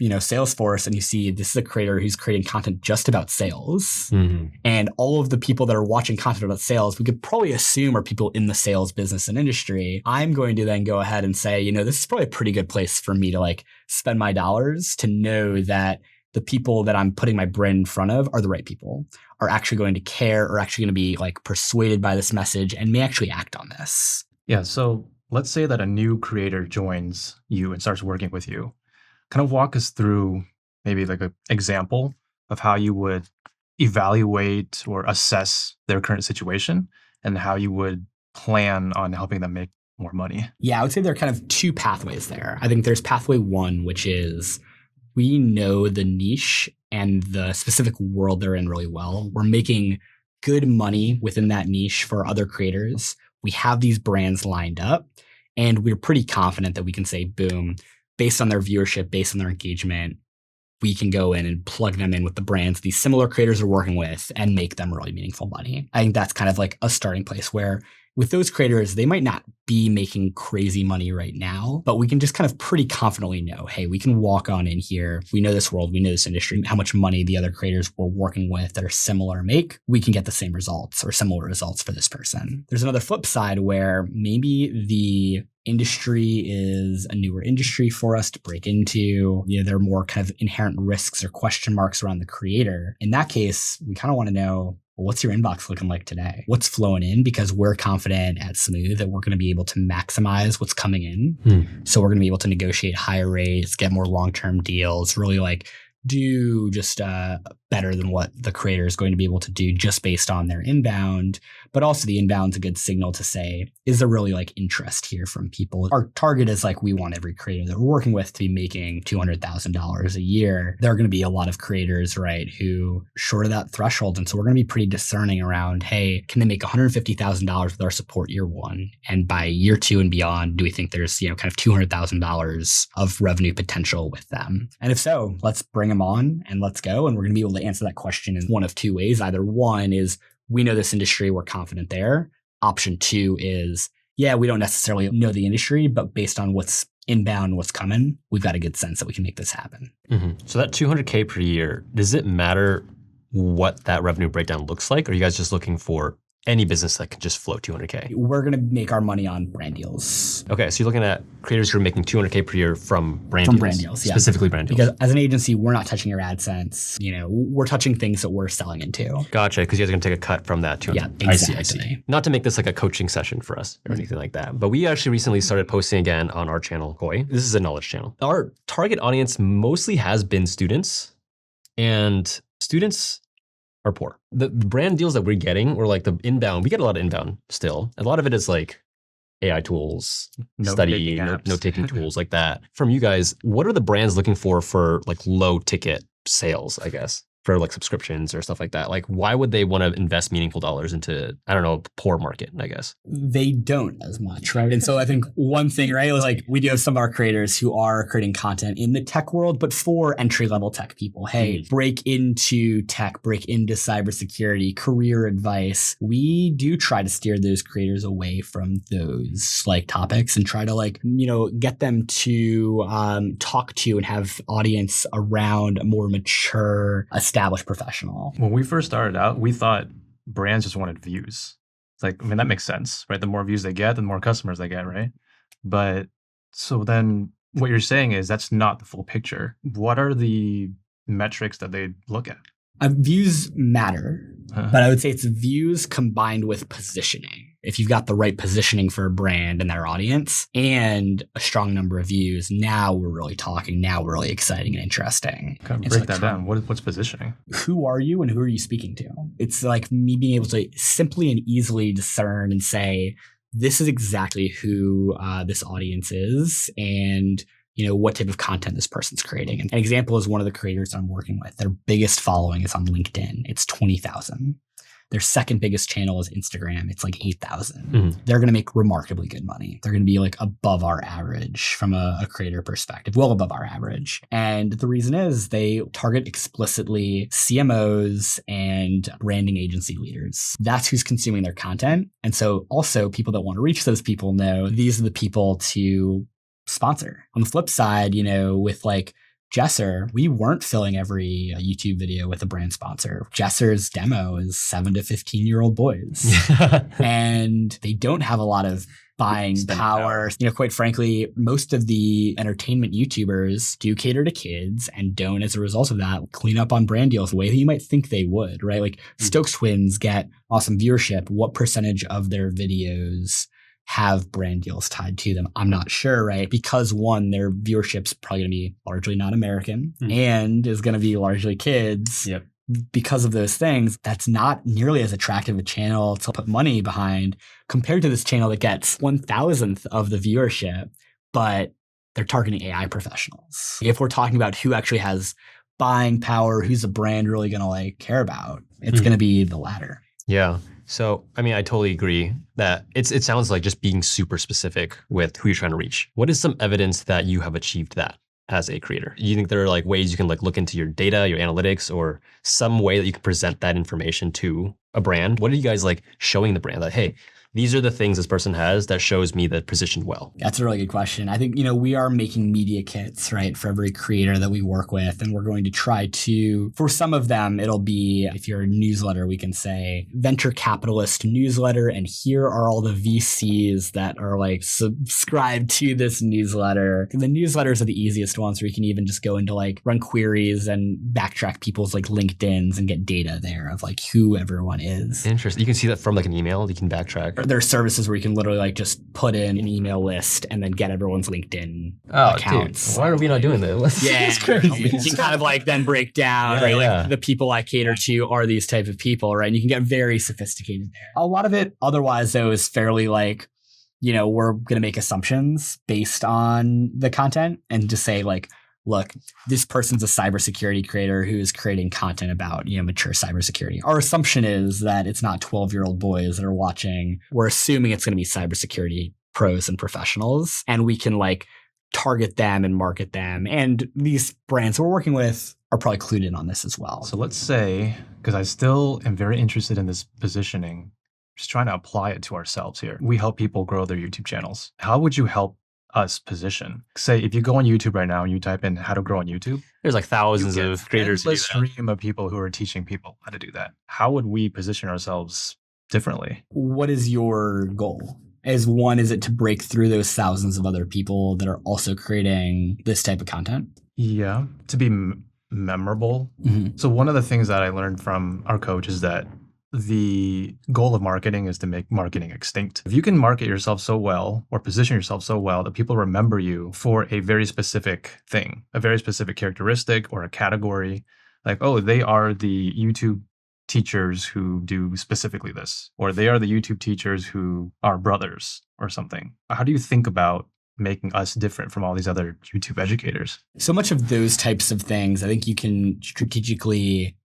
Salesforce and you see this is a creator who's creating content just about sales, and all of the people that are watching content about sales, we could probably assume are people in the sales business and industry. I'm going to then go ahead and say, this is probably a pretty good place for me to spend my dollars to know that the people that I'm putting my brand in front of are the right people, are actually going to care, or actually going to be persuaded by this message and may actually act on this. Yeah. So let's say that a new creator joins you and starts working with you. Kind of walk us through maybe an example of how you would evaluate or assess their current situation and how you would plan on helping them make more money. Yeah, I would say there are kind of two pathways there. I think there's pathway one, which is we know the niche and the specific world they're in really well. We're making good money within that niche for other creators. We have these brands lined up, and we're pretty confident that we can say, boom, based on their viewership, based on their engagement, we can go in and plug them in with the brands these similar creators are working with and make them really meaningful money. I think that's kind of a starting place where with those creators, they might not be making crazy money right now, but we can just kind of pretty confidently know, hey, we can walk on in here. We know this world, we know this industry, how much money the other creators we're working with that are similar make. We can get the same results or similar results for this person. There's another flip side where maybe the industry is a newer industry for us to break into. There are more kind of inherent risks or question marks around the creator. In that case, we kind of want to know, well, what's your inbox looking like today? What's flowing in? Because we're confident at Smooth that we're going to be able to maximize what's coming in. So we're going to be able to negotiate higher rates, get more long-term deals, really do just better than what the creator is going to be able to do just based on their inbound. But also the inbound's a good signal to say, is there really interest here from people? Our target is we want every creator that we're working with to be making $200,000 a year. There are going to be a lot of creators, right, who short of that threshold. And so we're going to be pretty discerning around, hey, can they make $150,000 with our support year one? And by year two and beyond, do we think there's, kind of $200,000 of revenue potential with them? And if so, let's bring them on and let's go. And we're going to be able to answer that question in one of two ways. Either one is, we know this industry, we're confident there. Option two is, yeah, we don't necessarily know the industry, but based on what's inbound, what's coming, we've got a good sense that we can make this happen. So that $200K per year, does it matter what that revenue breakdown looks like? Or are you guys just looking for any business that can just float 200K? We're going to make our money on brand deals. Okay, so you're looking at creators who are making 200K per year from brand From deals. brand deals, yeah. Specifically brand deals. Because as an agency, we're not touching your AdSense. We're touching things that we're selling into. Gotcha, because you guys are going to take a cut from that 200. Yeah, exactly. I see. Not to make this like a coaching session for us or anything like that, but we actually recently started posting again on our channel, Koi. This is a knowledge channel. Our target audience mostly has been students, and students are poor. The brand deals that we're getting, or like the inbound, we get a lot of inbound still. A lot of it is like AI tools, study, note-taking tools like that. From you guys, what are the brands looking for like low ticket sales, I guess, for like subscriptions or stuff like that? Like, why would they want to invest meaningful dollars into, I don't know, poor market, I guess? They don't as much, right? And so I think one thing, right, was like we do have some of our creators who are creating content in the tech world, but for entry-level tech people. Hey, break into tech, break into cybersecurity, career advice. We do try to steer those creators away from those like topics and try to like, get them to talk to and have audience around a more mature, established professional. When we first started out, we thought brands just wanted views. It's like, that makes sense, right? The more views they get, the more customers they get, right? But so then what you're saying is that's not the full picture. What are the metrics that they look at? Views matter, but I would say it's views combined with positioning. If you've got the right positioning for a brand and their audience and a strong number of views, now we're really talking. Now we're really exciting and interesting. Kind of break that down. What's positioning? Who are you and who are you speaking to? It's like me being able to simply and easily discern and say, this is exactly who this audience is, and what type of content this person's creating. And an example is one of the creators I'm working with. Their biggest following is on LinkedIn. It's 20,000. Their second biggest channel is Instagram. It's like 8,000. Mm-hmm. They're going to make remarkably good money. They're going to be like above our average from a creator perspective, well above our average. And the reason is they target explicitly CMOs and branding agency leaders. That's who's consuming their content. And so also people that want to reach those people know these are the people to sponsor. On the flip side, with like Jesser, we weren't filling every YouTube video with a brand sponsor. Jesser's demo is 7 to 15-year-old boys. And they don't have a lot of buying power. Quite frankly, most of the entertainment YouTubers do cater to kids and don't, as a result of that, clean up on brand deals the way that you might think they would, right? Like Stokes Twins get awesome viewership. What percentage of their videos have brand deals tied to them? I'm not sure, right? Because one, their viewership's probably going to be largely not American and is going to be largely kids. Yep. Because of those things, that's not nearly as attractive a channel to put money behind compared to this channel that gets 1,000th of the viewership, but they're targeting AI professionals. If we're talking about who actually has buying power, who's the brand really going to like care about, it's going to be the latter. Yeah. So, I mean, I totally agree that it sounds like just being super specific with who you're trying to reach. What is some evidence that you have achieved that as a creator? You think there are like ways you can like look into your data, your analytics, or some way that you can present that information to a brand? What are you guys like showing the brand that, hey, these are the things this person has that shows me that positioned well? That's a really good question. I think, we are making media kits, right, for every creator that we work with. And we're going to try to, for some of them, it'll be, if you're a newsletter, we can say venture capitalist newsletter. And here are all the VCs that are like subscribed to this newsletter. The newsletters are the easiest ones where you can even just go into like run queries and backtrack people's like LinkedIns and get data there of like who everyone is. Interesting. You can see that from like an email. You can backtrack. There are services where you can literally like just put in an email list and then get everyone's LinkedIn accounts. Dude, why are we not doing this? Yeah, it's crazy. You can kind of like then break down, right? Like the people I cater to are these type of people, right? And you can get very sophisticated there. A lot of it otherwise though is fairly like, we're going to make assumptions based on the content and just say like, look, this person's a cybersecurity creator who is creating content about, mature cybersecurity. Our assumption is that it's not 12-year-old boys that are watching. We're assuming it's going to be cybersecurity pros and professionals, and we can like target them and market them. And these brands we're working with are probably clued in on this as well. So let's say, because I still am very interested in this positioning, just trying to apply it to ourselves here. We help people grow their YouTube channels. How would you help us position? Say if you go on YouTube right now and you type in how to grow on YouTube, there's like thousands of creators who do that. Stream of people who are teaching people how to do that. How would we position ourselves differently. What is your goal? Is it to break through those thousands of other people that are also creating this type of content? Yeah, to be memorable. Mm-hmm. So one of the things that I learned from our coach is that the goal of marketing is to make marketing extinct. If you can market yourself so well or position yourself so well that people remember you for a very specific thing, a very specific characteristic or a category, like, oh, they are the YouTube teachers who do specifically this, or they are the YouTube teachers who are brothers or something. How do you think about making us different from all these other YouTube educators? So much of those types of things, I think you can strategically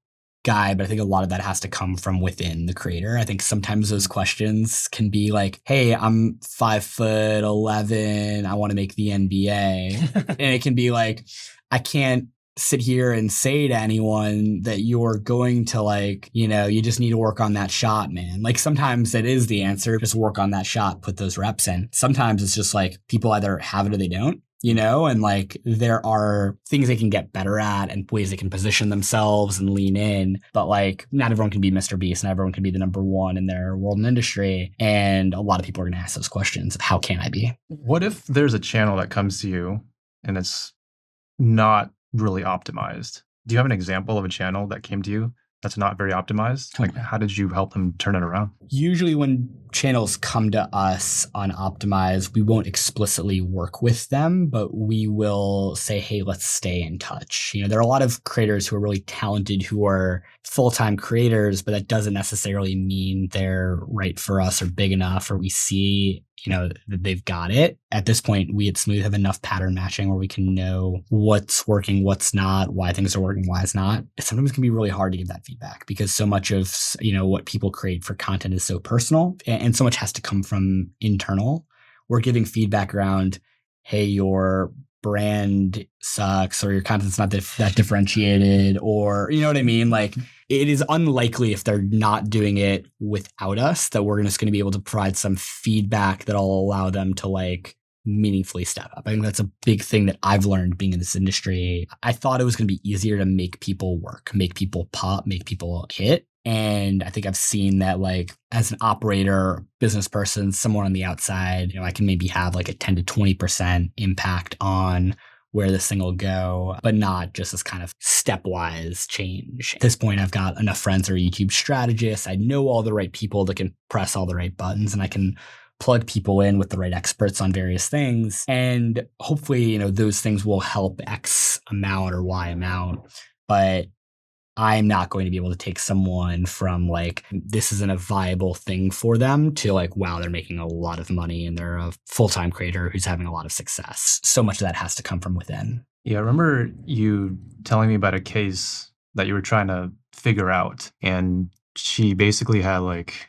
guide, but I think a lot of that has to come from within the creator. I think sometimes those questions can be like, hey, I'm 5'11", I want to make the NBA. And it can be like, I can't sit here and say to anyone that you're going to like, you just need to work on that shot, man. Like sometimes that is the answer. Just work on that shot, put those reps in. Sometimes it's just like people either have it or they don't, and like there are things they can get better at and ways they can position themselves and lean in. But like not everyone can be Mr. Beast and everyone can be the number one in their world and industry. And a lot of people are going to ask those questions of how can I be? What if there's a channel that comes to you and it's not really optimized? Do you have an example of a channel that came to you that's not very optimized? Like, how did you help them turn it around? Usually when channels come to us on Optimize, we won't explicitly work with them, but we will say, hey, let's stay in touch. There are a lot of creators who are really talented who are full-time creators, but that doesn't necessarily mean they're right for us or big enough, or we see that they've got it. At this point, we at Smooth have enough pattern matching where we can know what's working, what's not, why things are working, why it's not. Sometimes it can be really hard to give that feedback because so much of, what people create for content is so personal and so much has to come from internal. We're giving feedback around, hey, your brand sucks or your content's not that differentiated, or you know what I mean? Like it is unlikely if they're not doing it without us that we're just going to be able to provide some feedback that'll allow them to like meaningfully step up. I think that's a big thing that I've learned being in this industry. I thought it was going to be easier to make people work, make people pop, make people hit. And I think I've seen that like as an operator, business person, someone on the outside, I can maybe have like a 10 to 20% impact on where this thing will go, but not just this kind of stepwise change. At this point, I've got enough friends who are YouTube strategists. I know all the right people that can press all the right buttons, and I can plug people in with the right experts on various things. And hopefully, those things will help X amount or Y amount. But I'm not going to be able to take someone from like, this isn't a viable thing for them to like, wow, they're making a lot of money and they're a full-time creator who's having a lot of success. So much of that has to come from within. Yeah, I remember you telling me about a case that you were trying to figure out. And she basically had like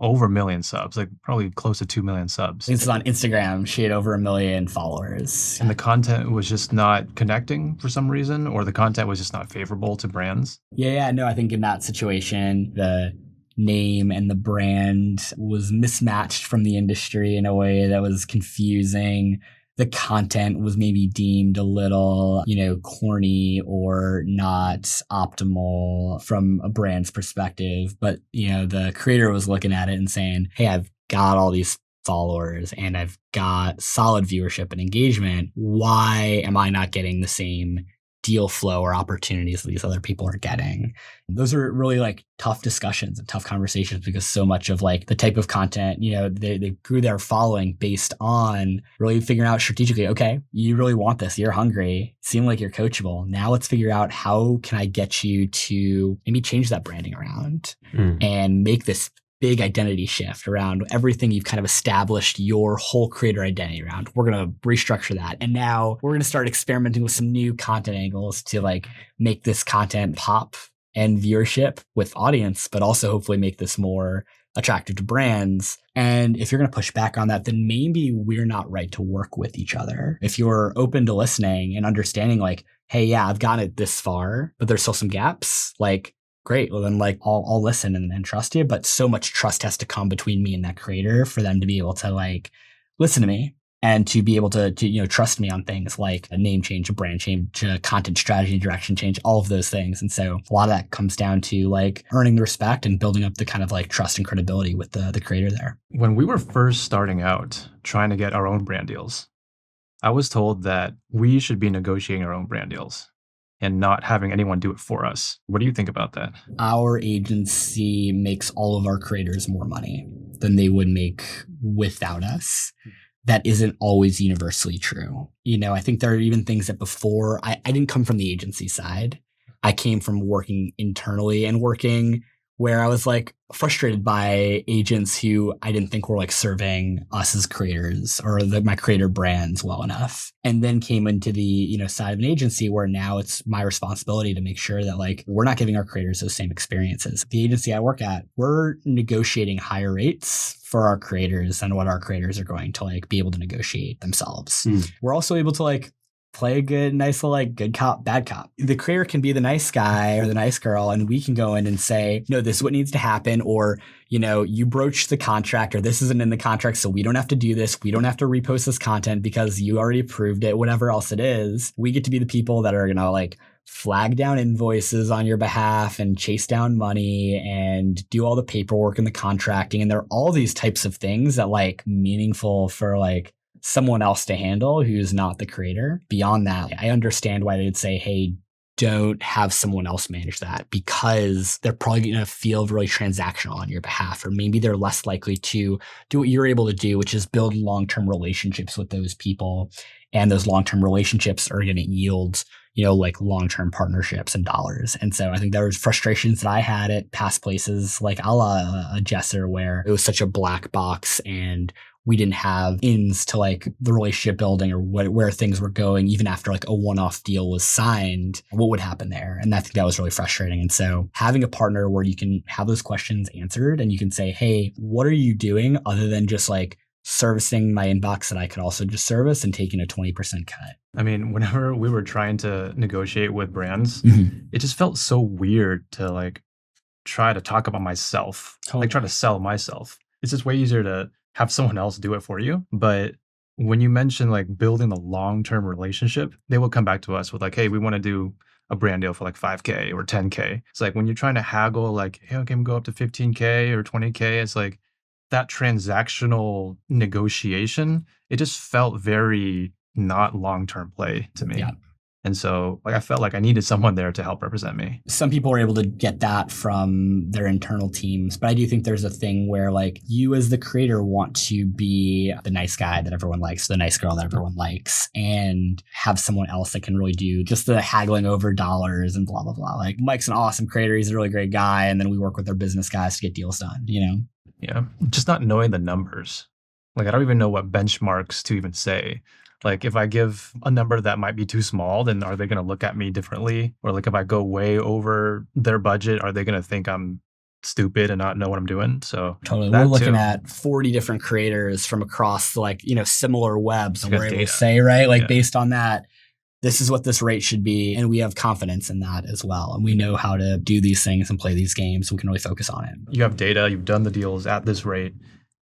over 1 million subs, like probably close to 2 million subs. This is on Instagram. She had over 1 million followers. And the content was just not connecting for some reason, or the content was just not favorable to brands. Yeah. No, I think in that situation, the name and the brand was mismatched from the industry in a way that was confusing. The content was maybe deemed a little, corny or not optimal from a brand's perspective. But, the creator was looking at it and saying, hey, I've got all these followers and I've got solid viewership and engagement. Why am I not getting the same deal flow or opportunities that these other people are getting? Those are really like tough discussions and tough conversations because so much of like the type of content, they grew their following based on really figuring out strategically, okay, you really want this, you're hungry, seem like you're coachable. Now let's figure out how can I get you to maybe change that branding around and make this big identity shift around everything you've kind of established your whole creator identity around. We're going to restructure that. And now we're going to start experimenting with some new content angles to like make this content pop and viewership with audience, but also hopefully make this more attractive to brands. And if you're going to push back on that, then maybe we're not right to work with each other. If you're open to listening and understanding like, hey, yeah, I've gotten it this far, but there's still some gaps, like, great. Well, then like I'll listen and trust you. But so much trust has to come between me and that creator for them to be able to like listen to me and to be able to trust me on things like a name change, a brand change, a content strategy, direction change, all of those things. And so a lot of that comes down to like earning the respect and building up the kind of like trust and credibility with the creator there. When we were first starting out trying to get our own brand deals, I was told that we should be negotiating our own brand deals and not having anyone do it for us. What do you think about that? Our agency makes all of our creators more money than they would make without us. That isn't always universally true. I think there are even things that before I didn't come from the agency side. I came from working internally and working where I was like frustrated by agents who I didn't think were like serving us as creators or my creator brands well enough. And then came into the, side of an agency where now it's my responsibility to make sure that like we're not giving our creators those same experiences. The agency I work at, we're negotiating higher rates for our creators than what our creators are going to like be able to negotiate themselves. We're also able to like play a good, nice little like good cop, bad cop. The creator can be the nice guy or the nice girl, and we can go in and say, no, this is what needs to happen, or you broached the contract, or this isn't in the contract, so we don't have to do this. We don't have to repost this content because you already approved it, whatever else it is. We get to be the people that are gonna like flag down invoices on your behalf and chase down money and do all the paperwork and the contracting. And there are all these types of things that like meaningful for like someone else to handle who's not the creator. Beyond that, I understand why they'd say, hey, don't have someone else manage that, because they're probably going to feel really transactional on your behalf, or maybe they're less likely to do what you're able to do, which is build long-term relationships with those people. And those long-term relationships are going to yield, like long-term partnerships and dollars. And so I think there was frustrations that I had at past places like a la Jesser, where it was such a black box and we didn't have ins to like the relationship building or where things were going, even after like a one-off deal was signed, what would happen there. And I think that was really frustrating. And so having a partner where you can have those questions answered and you can say, hey, what are you doing other than just like servicing my inbox that I could also just service and taking a 20% cut? I mean, whenever we were trying to negotiate with brands, it just felt so weird to like try to talk about myself, like try to sell myself. It's just way easier to have someone else do it for you. But when you mention like building the long-term relationship, they will come back to us with like, hey, we want to do a brand deal for like 5K or 10K. It's like when you're trying to haggle like, hey, can we go up to 15K or 20K? It's like that transactional negotiation, it just felt very not long-term play to me. Yeah. And so like I felt like I needed someone there to help represent me. Some people are able to get that from their internal teams, but I do think there's a thing where like you as the creator want to be the nice guy that everyone likes, the nice girl that everyone likes, and have someone else that can really do just the haggling over dollars and blah, blah, blah. Like Mike's an awesome creator. He's a really great guy. And then we work with our business guys to get deals done, Yeah. Just not knowing the numbers. Like I don't even know what benchmarks to even say. Like if I give a number that might be too small, then are they going to look at me differently? Or like if I go way over their budget, are they going to think I'm stupid and not know what I'm doing? So totally. We're looking at 40 different creators from across like, similar webs. And we're able to say, right, like based on that, this is what this rate should be. And we have confidence in that as well. And we know how to do these things and play these games. So we can really focus on it. You have data, you've done the deals at this rate,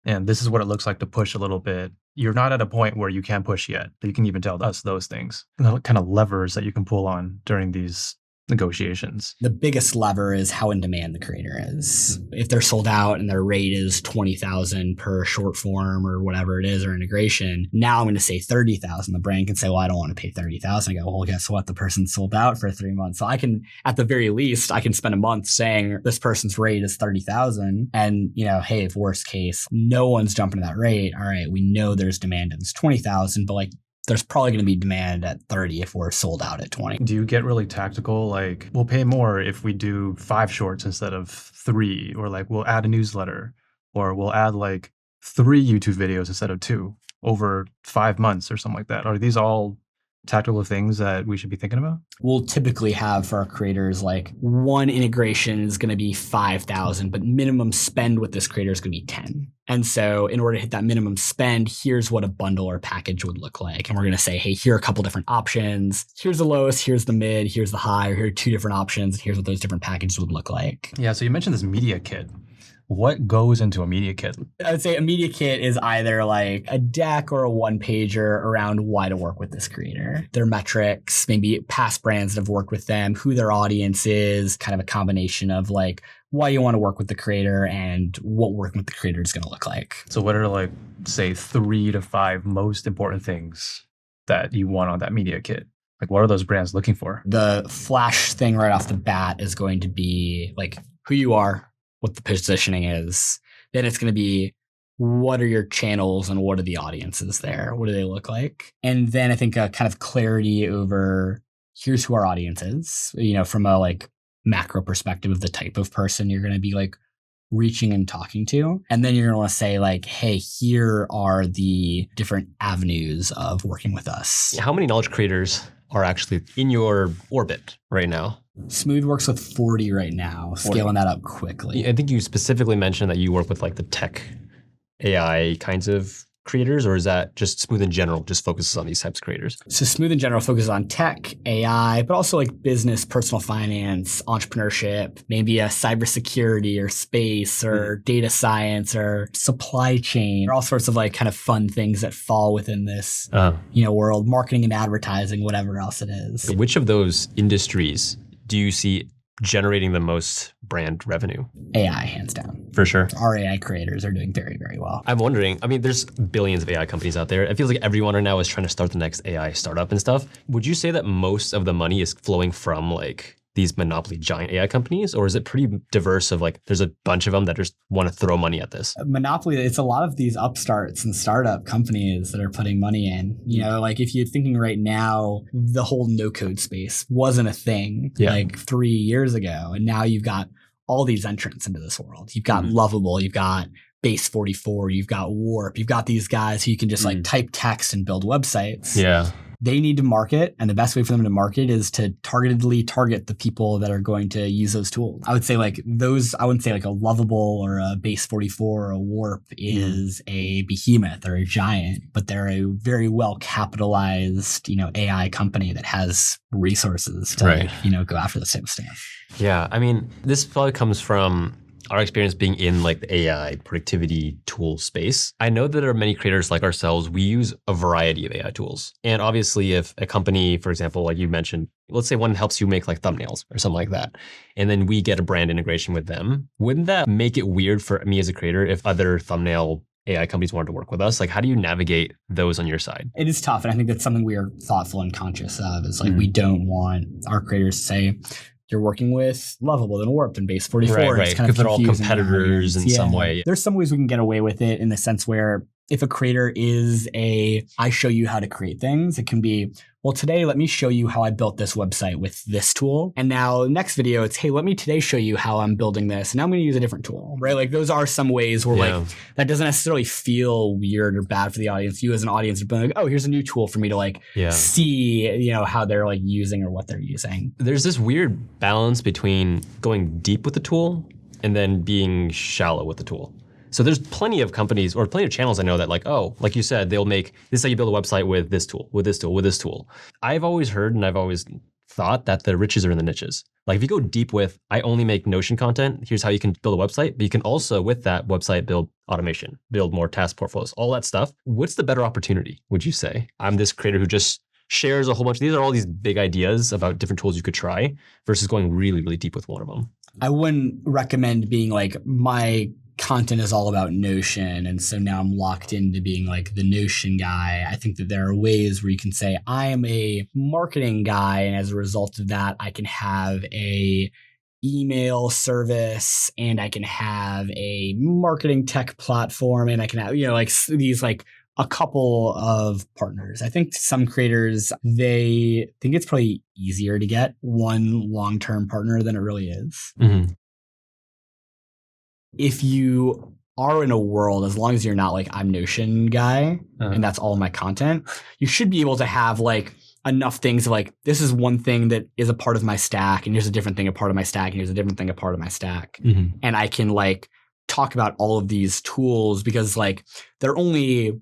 and this is what it looks like to push a little bit. You're not at a point where you can push yet. You can even tell us those things. And the kind of levers that you can pull on during these negotiations. The biggest lever is how in demand the creator is. If they're sold out and their rate is 20,000 per short form or whatever it is, or integration, now I'm going to say 30,000. The brand can say, well, I don't want to pay 30,000. I go, well, guess what? The person's sold out for 3 months. So I can, at the very least, I can spend a month saying this person's rate is 30,000. And, hey, if worst case, no one's jumping to that rate. All right, we know there's demand at this 20,000, but like, there's probably going to be demand at 30 if we're sold out at 20. Do you get really tactical? Like, we'll pay more if we do 5 shorts instead of 3, or like we'll add a newsletter, or we'll add like 3 YouTube videos instead of 2 over 5 months or something like that. Are these all tactical things that we should be thinking about? We'll typically have for our creators, like one integration is going to be 5,000, but minimum spend with this creator is going to be 10. And so in order to hit that minimum spend, here's what a bundle or package would look like. And we're going to say, hey, here are a couple different options. Here's the lowest, here's the mid, here's the high, or here are 2 different options. And here's what those different packages would look like. Yeah. So you mentioned this media kit. What goes into a media kit? I would say a media kit is either like a deck or a one pager around why to work with this creator, their metrics, maybe past brands that have worked with them, who their audience is, kind of a combination of like why you want to work with the creator and what working with the creator is going to look like. So what are like, say, 3 to 5 most important things that you want on that media kit? Like, what are those brands looking for? The flash thing right off the bat is going to be like who you are, what the positioning is. Then it's going to be what are your channels and what are the audiences there? What do they look like? And then I think a kind of clarity over here's who our audience is, from a like macro perspective of the type of person you're going to be like reaching and talking to. And then you're going to want to say like, hey, here are the different avenues of working with us. How many knowledge creators are actually in your orbit right now? Smooth works with 40 right now, scaling that up quickly. I think you specifically mentioned that you work with like the tech AI kinds of creators, or is that just Smooth in general just focuses on these types of creators? So Smooth in general focuses on tech, AI, but also like business, personal finance, entrepreneurship, maybe a cybersecurity or space or data science or supply chain, or all sorts of like kind of fun things that fall within this world, marketing and advertising, whatever else it is. Which of those industries do you see generating the most brand revenue? AI, hands down. For sure. Our AI creators are doing very, very well. I'm wondering, there's billions of AI companies out there. It feels like everyone right now is trying to start the next AI startup and stuff. Would you say that most of the money is flowing from like these monopoly giant AI companies, or is it pretty diverse of like, there's a bunch of them that just want to throw money at this? Monopoly, it's a lot of these upstarts and startup companies that are putting money in. Like if you're thinking right now, the whole no-code space wasn't a thing like 3 years ago. And now you've got all these entrants into this world. You've got Lovable, you've got Base 44, you've got Warp, you've got these guys who you can just like type text and build websites. Yeah. They need to market, and the best way for them to market is to targetedly target the people that are going to use those tools. I would say like those, I wouldn't say like a Lovable or a Base 44 or a Warp is a behemoth or a giant, but they're a very well capitalized, AI company that has resources to, go after this type of stuff. Yeah, this probably comes from our experience being in like the AI productivity tool space. I know that there are many creators like ourselves, we use a variety of AI tools. And obviously if a company, for example, like you mentioned, let's say one helps you make like thumbnails or something like that, and then we get a brand integration with them, wouldn't that make it weird for me as a creator if other thumbnail AI companies wanted to work with us? Like, how do you navigate those on your side? It is tough. And I think that's something we are thoughtful and conscious of is like, we don't want our creators to say, you're working with Lovable and Warped and Base 44. Right. Because they're all competitors in some way. There's some ways we can get away with it in the sense where if a creator is I show you how to create things, it can be, well, today, let me show you how I built this website with this tool. And now next video, it's, hey, let me today show you how I'm building this. And now I'm going to use a different tool, right? Like those are some ways where like, that doesn't necessarily feel weird or bad for the audience. You as an audience are like, oh, here's a new tool for me to like see, how they're like using or what they're using. There's this weird balance between going deep with the tool and then being shallow with the tool. So there's plenty of companies or plenty of channels I know that like, oh, like you said, they'll make, this is how you build a website with this tool, with this tool, with this tool. I've always heard and I've always thought that the riches are in the niches. Like if you go deep with, I only make Notion content, here's how you can build a website, but you can also with that website build automation, build more task portfolios, all that stuff. What's the better opportunity, would you say? I'm this creator who just shares a whole bunch. These are all these big ideas about different tools you could try versus going really, really deep with one of them. I wouldn't recommend being like, my content is all about Notion, and so now I'm locked into being like the Notion guy. I think that there are ways where you can say, I am a marketing guy, and as a result of that, I can have a email service, and I can have a marketing tech platform, and I can have, like these like a couple of partners. I think some creators, they think it's probably easier to get one long-term partner than it really is. Mm-hmm. If you are in a world, as long as you're not like, I'm Notion guy and that's all my content, you should be able to have like enough things of like, this is one thing that is a part of my stack, and here's a different thing a part of my stack, and here's a different thing a part of my stack. Mm-hmm. And I can like talk about all of these tools because like there are only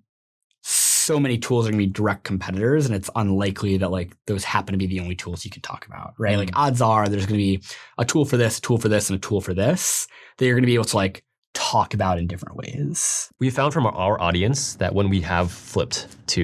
so many tools are going to be direct competitors, and it's unlikely that like those happen to be the only tools you can talk about, right? Like odds are there's going to be a tool for this, a tool for this, and a tool for this that you're going to be able to like talk about in different ways. We found from our audience that when we have flipped to,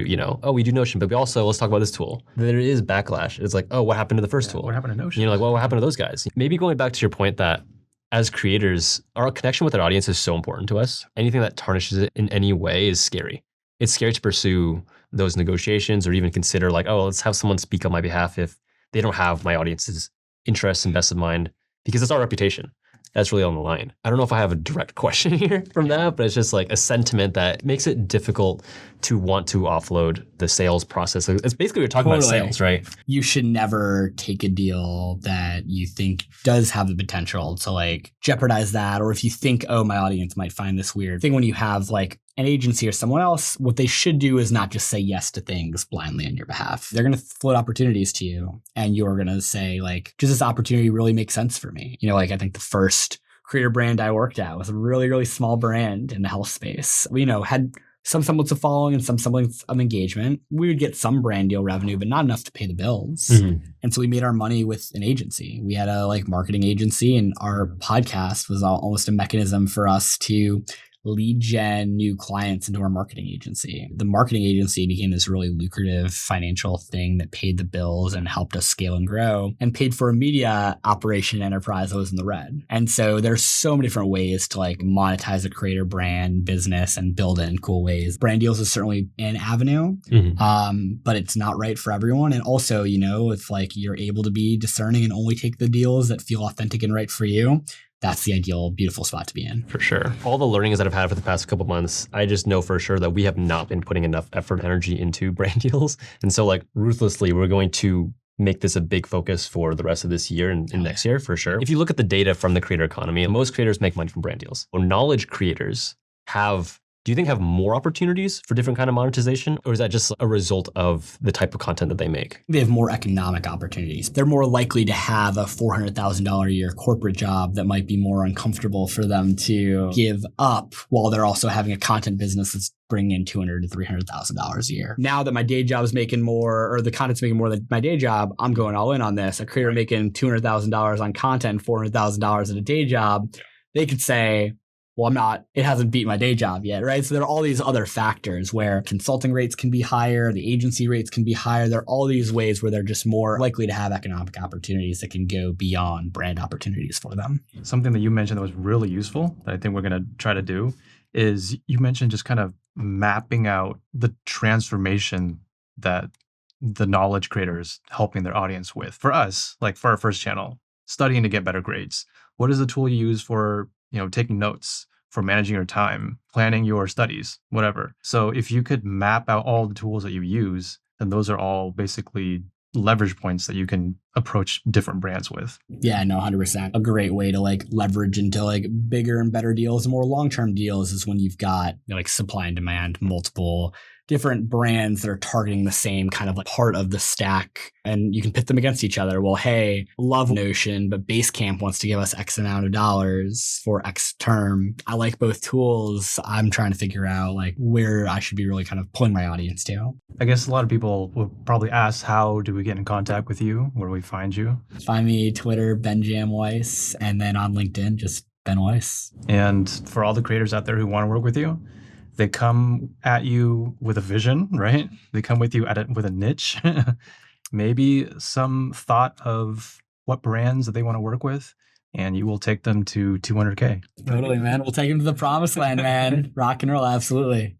we do Notion, but we also, let's talk about this tool. There is backlash. It's like, oh, what happened to the first tool? What happened to Notion? Like, well, what happened to those guys? Maybe going back to your point that as creators, our connection with our audience is so important to us. Anything that tarnishes it in any way is scary. It's scary to pursue those negotiations or even consider like, oh, let's have someone speak on my behalf if they don't have my audience's interests and best of mind, because it's our reputation that's really on the line. I don't know if I have a direct question here from that, but it's just like a sentiment that makes it difficult to want to offload the sales process. It's basically we're talking about sales, right? You should never take a deal that you think does have the potential to like jeopardize that. Or if you think, oh, my audience might find this weird. I think when you have like an agency or someone else, what they should do is not just say yes to things blindly on your behalf. They're going to float opportunities to you and you're going to say like, does this opportunity really make sense for me? Like I think the first creator brand I worked at was a really, really small brand in the health space. We, had some semblance of following and some semblance of engagement. We would get some brand deal revenue, but not enough to pay the bills. Mm-hmm. And so we made our money with an agency. We had a marketing agency, and our podcast was almost a mechanism for us to lead gen new clients into our marketing agency. The marketing agency became this really lucrative financial thing that paid the bills and helped us scale and grow and paid for a media operation enterprise that was in the red. And so there's so many different ways to monetize a creator brand business and build it in cool ways. Brand deals is certainly an avenue, but it's not right for everyone. And also, if you're able to be discerning and only take the deals that feel authentic and right for you, that's the ideal, beautiful spot to be in. For sure. All the learnings that I've had for the past couple months, I just know for sure that we have not been putting enough effort and energy into brand deals. And so ruthlessly, we're going to make this a big focus for the rest of this year and next year for sure. If you look at the data from the creator economy, most creators make money from brand deals. Well, knowledge creators do you think have more opportunities for different kind of monetization? Or is that just a result of the type of content that they make? They have more economic opportunities. They're more likely to have a $400,000 a year corporate job that might be more uncomfortable for them to give up while they're also having a content business that's bringing in $200,000 to $300,000 a year. Now that my day job is making more, or the content's making more than my day job, I'm going all in on this. A creator making $200,000 on content, $400,000 at a day job, they could say, well, it hasn't beat my day job yet, right? So there are all these other factors where consulting rates can be higher, the agency rates can be higher. There are all these ways where they're just more likely to have economic opportunities that can go beyond brand opportunities for them. Something that you mentioned that was really useful that I think we're going to try to do is you mentioned just kind of mapping out the transformation that the knowledge creators helping their audience with. For us, for our first channel, studying to get better grades. What is the tool you use for taking notes, for managing your time, planning your studies, whatever. So if you could map out all the tools that you use, then those are all basically leverage points that you can approach different brands with. Yeah, no, 100%. A great way to leverage into bigger and better deals and more long-term deals is when you've got supply and demand, multiple different brands that are targeting the same kind of part of the stack, and you can pit them against each other. Well, hey, love Notion, but Basecamp wants to give us X amount of dollars for X term. I like both tools. I'm trying to figure out where I should be really kind of pulling my audience to. I guess a lot of people will probably ask, how do we get in contact with you? Where do we find you? Find me Twitter, Weiss, and then on LinkedIn, just Ben Weiss. And for all the creators out there who want to work with you, they come at you with a vision, right? They come with you with a niche, maybe some thought of what brands that they want to work with, and you will take them to 200K. Totally, man. We'll take them to the promised land, man. Rock and roll, absolutely.